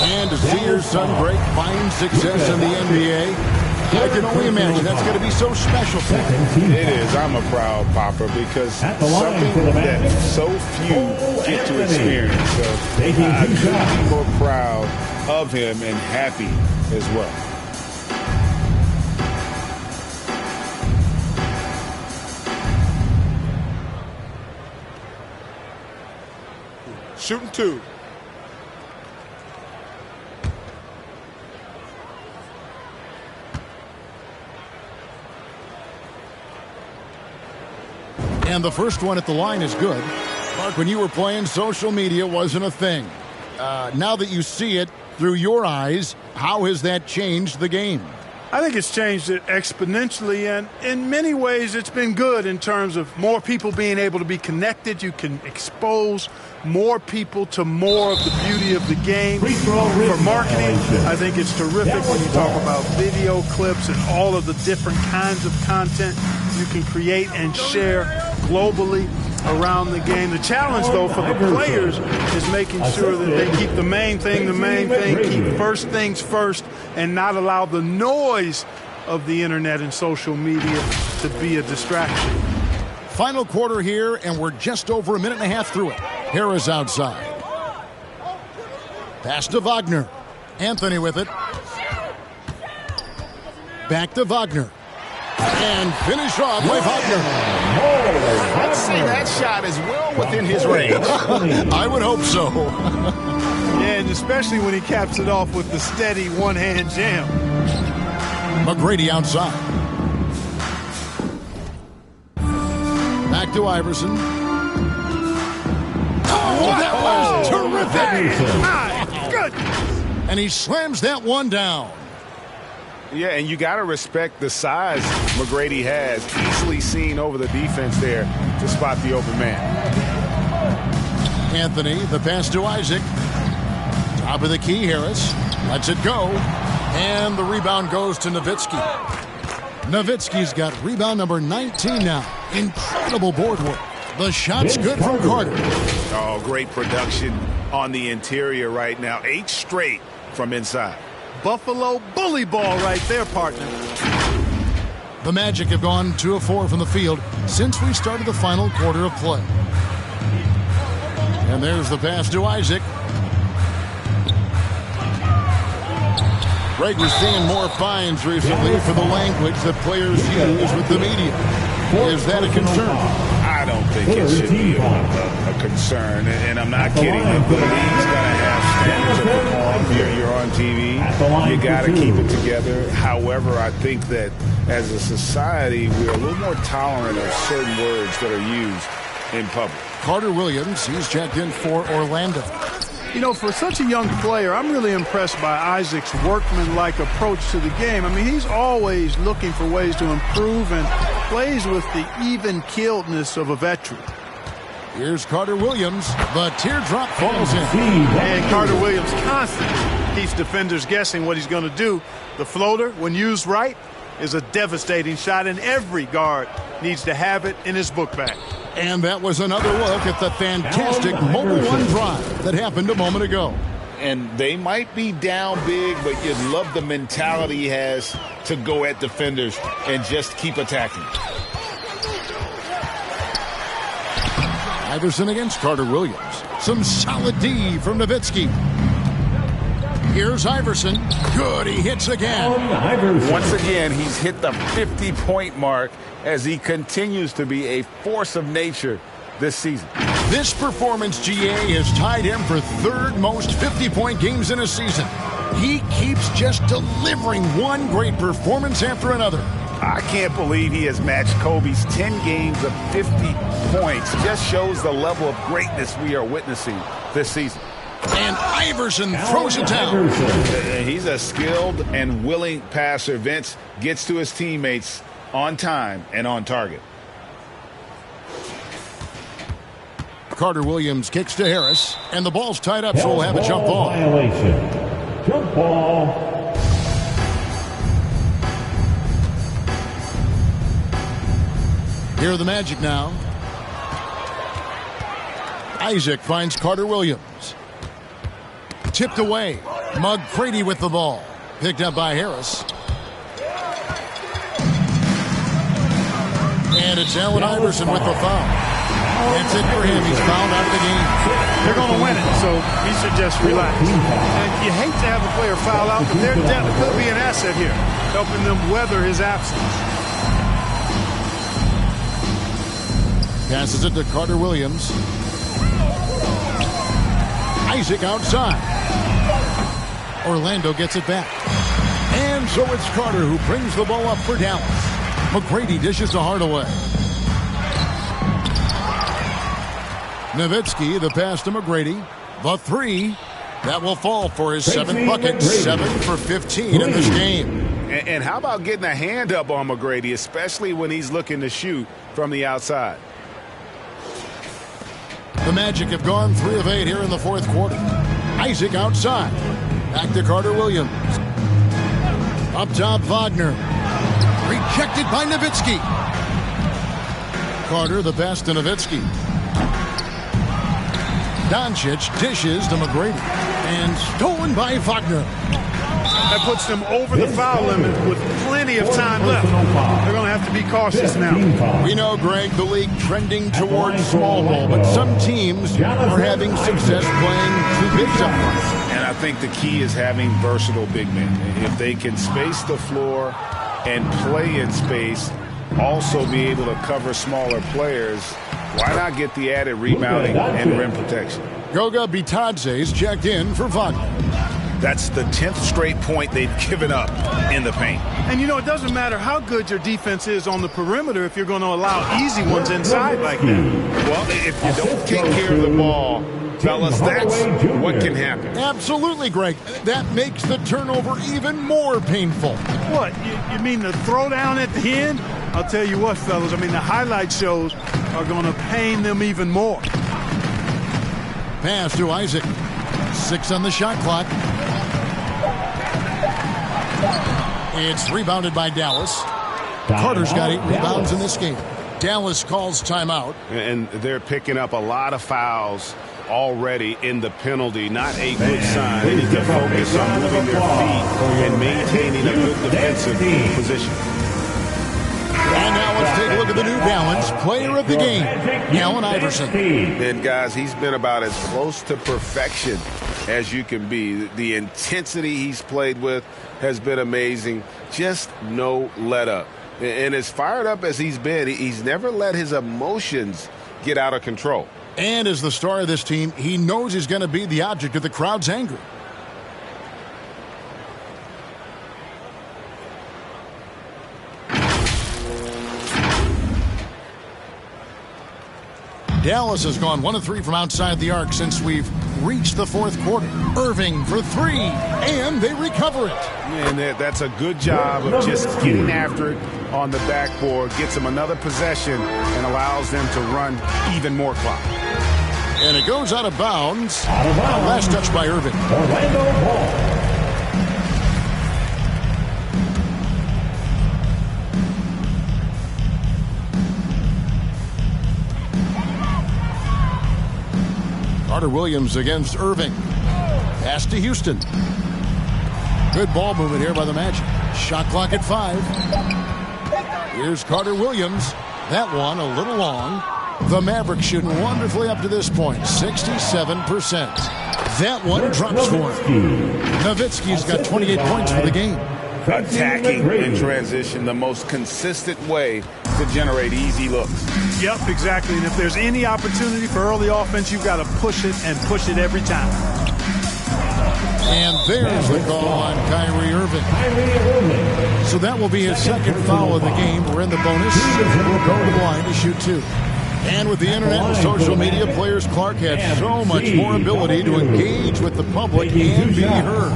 And to see your son break fine success in the NBA, I can only imagine that's going to be so special for him. It is. I'm a proud papa because something that so few get to experience. So I couldn't be more proud of him and happy as well. Shooting 2. And the first one at the line is good. Mark, when you were playing, social media wasn't a thing. Now that you see it through your eyes, how has that changed the game? I think it's changed it exponentially, and in many ways it's been good in terms of more people being able to be connected. You can expose more people to more of the beauty of the game. For marketing, I think it's terrific when you talk about video clips and all of the different kinds of content you can create and share globally around the game. The challenge, though, for the players is making sure that they keep the main thing, keep first things first, and not allow the noise of the internet and social media to be a distraction. Final quarter here, and we're just over a minute and a half through it. Harris outside. Pass to Wagner. Anthony with it. Back to Wagner. And finish off by Wagner. I'd say that shot is well within his range. I would hope so. Yeah, and especially when he caps it off with the steady one-hand jam. McGrady outside. Back to Iverson. Oh, that was terrific. My goodness. And he slams that one down. Yeah, and you got to respect the size McGrady has. Easily seen over the defense there to spot the open man. Anthony, the pass to Isaac. Top of the key, Harris. Lets it go. And the rebound goes to Nowitzki. Nowitzki's got rebound number 19 now. Incredible board work. The shot's good from Carter. Oh, great production on the interior right now. 8 straight from inside. Buffalo bully ball right there, partner. The Magic have gone 2 of 4 from the field since we started the final quarter of play. And there's the pass to Isaac. Greg was seeing more fines recently for the language that players use with the media. Is that a concern? I don't think it should be a concern, and I'm not kidding. The league's got to have standards of decorum. You're on TV. You got to keep it together. However, I think that as a society, we're a little more tolerant of certain words that are used in public. Carter Williams, he's checked in for Orlando. You know, for such a young player, I'm really impressed by Isaac's workmanlike approach to the game. I mean, he's always looking for ways to improve and plays with the even-keeledness of a veteran. Here's Carter Williams. The teardrop falls in. And Carter Williams constantly keeps defenders guessing what he's going to do. The floater, when used right, is a devastating shot, and every guard needs to have it in his book bag. And that was another look at the fantastic Mobile One drive that happened a moment ago. And they might be down big, but you love the mentality he has to go at defenders and just keep attacking. Iverson against Carter Williams. Some solid D from Nowitzki. Here's Iverson. Good, he hits again. Once again, he's hit the 50-point mark as he continues to be a force of nature this season. This performance, GA, has tied him for third most 50-point games in a season. He keeps just delivering one great performance after another. I can't believe he has matched Kobe's 10 games of 50 points. Just shows the level of greatness we are witnessing this season. And Iverson throws it down. He's a skilled and willing passer. Vince gets to his teammates on time and on target. Carter Williams kicks to Harris, and the ball's tied up, so we'll have a jump ball. Violation. Jump ball. Here are the Magic now. Isaac finds Carter Williams. Tipped away. McGrady with the ball. Picked up by Harris. And it's Allen Iverson with the foul. That's it for him. He's fouled out of the game. They're going to win it, so he should just relax. And you hate to have a player foul out, but their depth could be an asset here, helping them weather his absence. Passes it to Carter Williams. Isaac outside. Orlando gets it back. And so it's Carter who brings the ball up for Dallas. McGrady dishes to Hardaway. Nowitzki, the pass to McGrady. The three. That will fall for his 7th bucket. 7 for 15 in this game. And how about getting a hand up on McGrady, especially when he's looking to shoot from the outside? The Magic have gone 3 of 8 here in the fourth quarter. Isaac outside. Back to Carter Williams. Up top, Wagner. Rejected by Nowitzki. Carter the best to Nowitzki. Doncic dishes to McGrady. And stolen by Wagner. That puts them over the foul limit with plenty of time left. They're going to have to be cautious now. We know, Greg, the league trending towards small ball, but some teams are having success playing too big sometimes. And I think the key is having versatile big men. If they can space the floor and play in space, also be able to cover smaller players, why not get the added rebounding and rim protection? Goga Bitadze's checked in for Wagner. That's the 10th straight point they've given up in the paint. And, you know, it doesn't matter how good your defense is on the perimeter if you're going to allow easy ones inside like that. Well, if you don't take care of the ball, fellas, that's what can happen. Absolutely, Greg. That makes the turnover even more painful. What? You mean the throwdown at the end? I'll tell you what, fellas. I mean, the highlight shows are going to pain them even more. Pass to Isaac. 6 on the shot clock. It's rebounded by Dallas. Carter's got 8 rebounds in this game. Dallas calls timeout. And they're picking up a lot of fouls already in the penalty. Not a good sign. They need to focus on moving their feet and maintaining a good defensive position. And now let's take a look at the New Balance player of the game, Allen Iverson. And guys, he's been about as close to perfection as you can be. The intensity he's played with has been amazing. Just no let up. And as fired up as he's been, he's never let his emotions get out of control. And as the star of this team, he knows he's going to be the object of the crowd's anger. Dallas has gone 1 of 3 from outside the arc since we've reached the fourth quarter. Irving for 3, and they recover it. And that's a good job of just getting after it on the backboard, gets them another possession, and allows them to run even more clock. And it goes out of bounds. Last touch by Irving. Orlando Ball. Carter Williams against Irving. Pass to Houston. Good ball movement here by the Magic. Shot clock at 5. Here's Carter Williams. That one a little long. The Mavericks shooting wonderfully up to this point. 67%. That one drops for him. Nowitzki's got 28 points for the game. Attacking in transition, the most consistent way to generate easy looks. Yep, exactly. And if there's any opportunity for early offense, you've got to push it and push it every time. And there's the call on Kyrie Irving. So that will be his second foul of the game. We're in the bonus. We'll go to the line to shoot 2. And with the internet and social media, players Clark had so much more ability to engage with the public and be heard.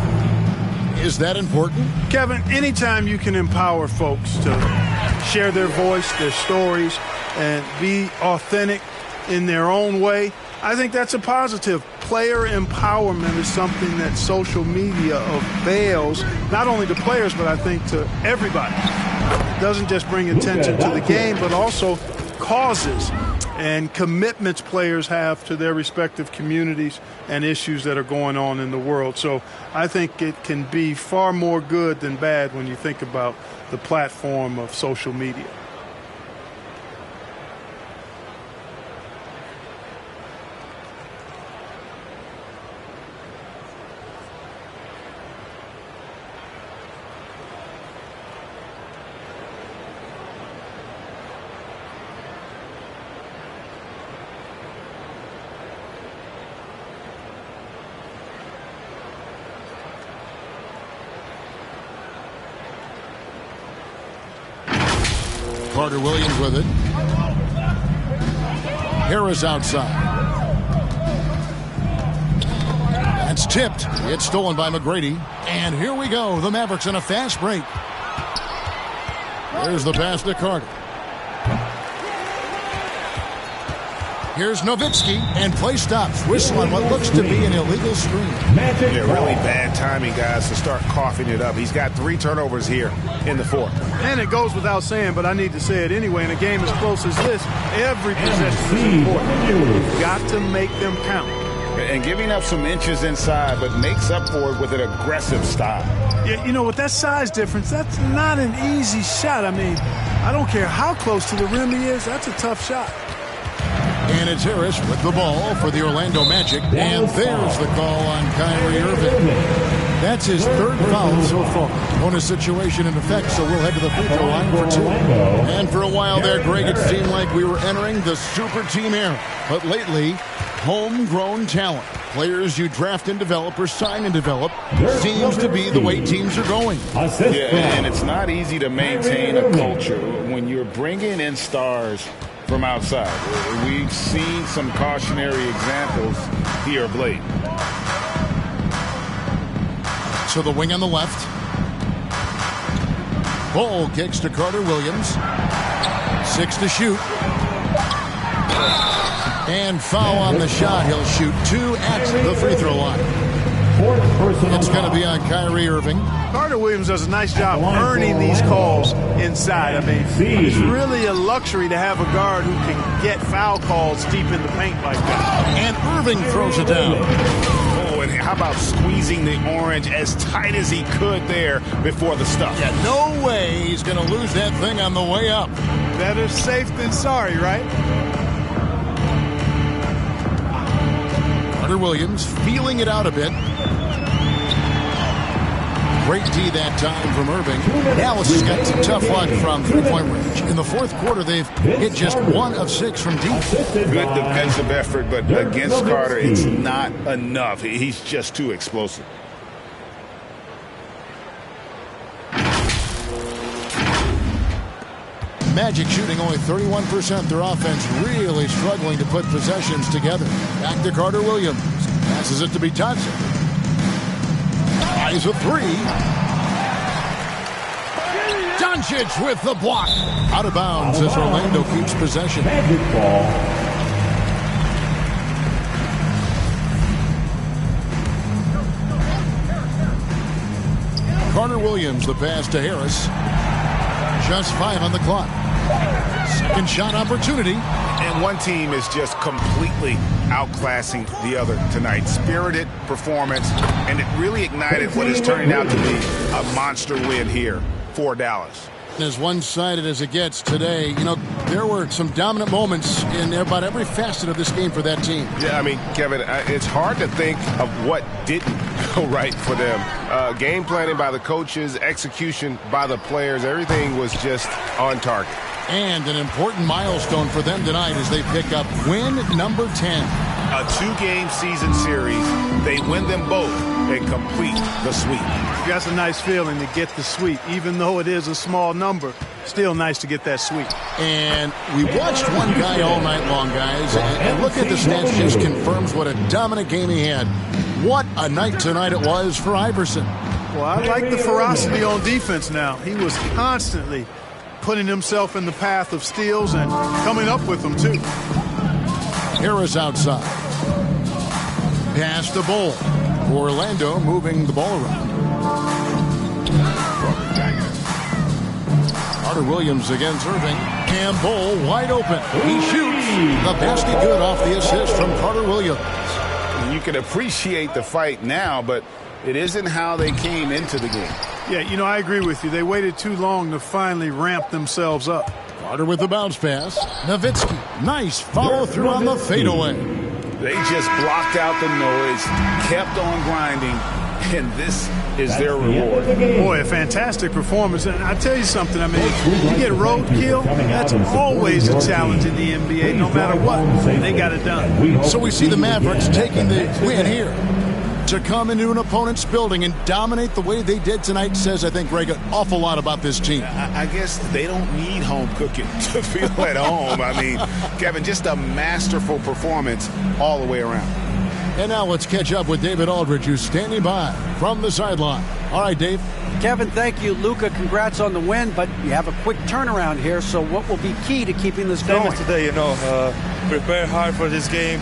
Is that important? Kevin, anytime you can empower folks to share their voice, their stories, and be authentic in their own way, I think that's a positive. Player empowerment is something that social media avails, not only to players, but I think to everybody. It doesn't just bring attention to the game, but also causes and commitments players have to their respective communities and issues that are going on in the world. So I think it can be far more good than bad when you think about the platform of social media. Carter Williams with it. Harris outside. That's tipped. It's stolen by McGrady. And here we go. The Mavericks in a fast break. There's the pass to Carter. Here's Nowitzki, and play stops. Whistle on what looks to be an illegal screen. Yeah, really bad timing, guys, to start coughing it up. He's got 3 turnovers here in the fourth. And it goes without saying, but I need to say it anyway. In a game as close as this, every possession is important. You've got to make them count. And giving up some inches inside, but makes up for it with an aggressive style. Yeah, you know, with that size difference, that's not an easy shot. I mean, I don't care how close to the rim he is. That's a tough shot. And it's Harris with the ball for the Orlando Magic. And there's the call on Kyrie Irving. That's his 3rd foul so far. Bonus situation in effect, so we'll head to the free throw line for 2. And for a while there, Greg, it seemed like we were entering the super team era. But lately, homegrown talent, players you draft and develop or sign and develop, seems to be the way teams are going. Yeah, and it's not easy to maintain a culture when you're bringing in stars from outside. We've seen some cautionary examples here of late. So the wing on the left. Ball kicks to Carter Williams. 6 to shoot. And foul on the shot. He'll shoot 2 at the free throw line. It's going to be on Kyrie Irving. Carter Williams does a nice job earning these calls inside. I mean, it's really a luxury to have a guard who can get foul calls deep in the paint like that. And Irving throws it down. Oh, and how about squeezing the orange as tight as he could there before the stuff? Yeah, no way he's going to lose that thing on the way up. Better safe than sorry, right? Carter Williams feeling it out a bit. Great D that time from Irving. Dallas has got some tough luck from three-point range. In the fourth quarter, they've hit just 1 of 6 from deep. Good defensive effort, but against Carter, it's not enough. He's just too explosive. Magic shooting only 31% of their offense, really struggling to put possessions together. Back to Carter Williams. Passes it to be Johnson. Eyes a 3. Doncic with the block. Out of bounds as Orlando keeps possession. Magic ball. Carter Williams, the pass to Harris. Just 5 on the clock. Second shot opportunity. And one team is just completely outclassing the other tonight. Spirited performance, and it really ignited what is turning out to be a monster win here for Dallas. As one-sided as it gets today, you know, there were some dominant moments in about every facet of this game for that team. Yeah, I mean, Kevin, it's hard to think of what didn't go right for them. Game planning by the coaches, execution by the players, everything was just on target. And an important milestone for them tonight as they pick up win number 10. A 2-game season series. They win them both and complete the sweep. That's a nice feeling to get the sweep. Even though it is a small number, still nice to get that sweep. And we watched one guy all night long, guys. And look at the stats, just confirms what a dominant game he had. What a night tonight it was for Iverson. Well, I like the ferocity on defense now. He was constantly putting himself in the path of steals and coming up with them, too. Harris outside. Pass the ball. Orlando moving the ball around. Carter Williams against Irving. And Bull wide open. He shoots. The basket good off the assist from Carter Williams. You can appreciate the fight now, but it isn't how they came into the game. Yeah, you know, I agree with you. They waited too long to finally ramp themselves up. Carter with the bounce pass. Nowitzki. Nice follow through on the fadeaway. They just blocked out the noise, kept on grinding, and this is their reward. Boy, a fantastic performance. And I tell you something, I mean, you get roadkill, that's always a challenge in the NBA. No matter what, they got it done. So we see the Mavericks taking the win here. To come into an opponent's building and dominate the way they did tonight says, I think, Greg, an awful lot about this team. I guess they don't need home cooking to feel at home. I mean, Kevin, just a masterful performance all the way around. And now let's catch up with David Aldridge, who's standing by from the sideline. All right, Dave. Kevin, thank you. Luka, congrats on the win, but you have a quick turnaround here, so what will be key to keeping this going? Today, prepare hard for this game,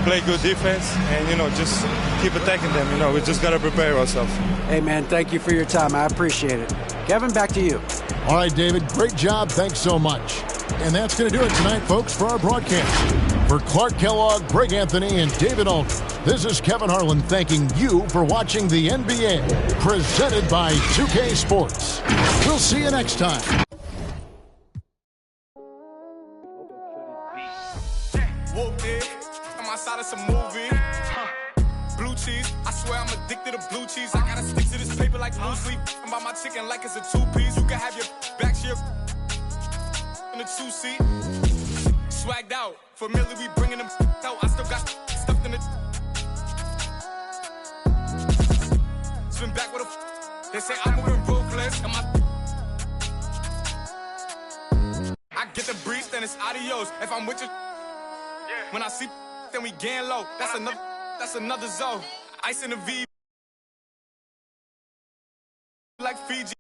play good defense, and, just keep attacking them. We just got to prepare ourselves. Hey, man, thank you for your time. I appreciate it. Kevin, back to you. All right, David, great job. Thanks so much. And that's going to do it tonight, folks, for our broadcast. For Clark Kellogg, Greg Anthony, and David Aldridge, this is Kevin Harlan thanking you for watching the NBA, presented by 2K Sports. We'll see you next time. Whooped it. I'm outside of some movie. Blue cheese. I swear I'm addicted to blue cheese. I gotta stick to this paper like blue sleep. I'm about my chicken like it's a two-piece. You can have your back here in a two-seat. Swagged out. Familiar, we bringing them out. I still got stuffed in the. Swim back with a. They say I'm moving ruthless. I get the breeze, then it's adios. If I'm with you, when I see, then we gang low. That's another zone. Ice in the V. Like Fiji.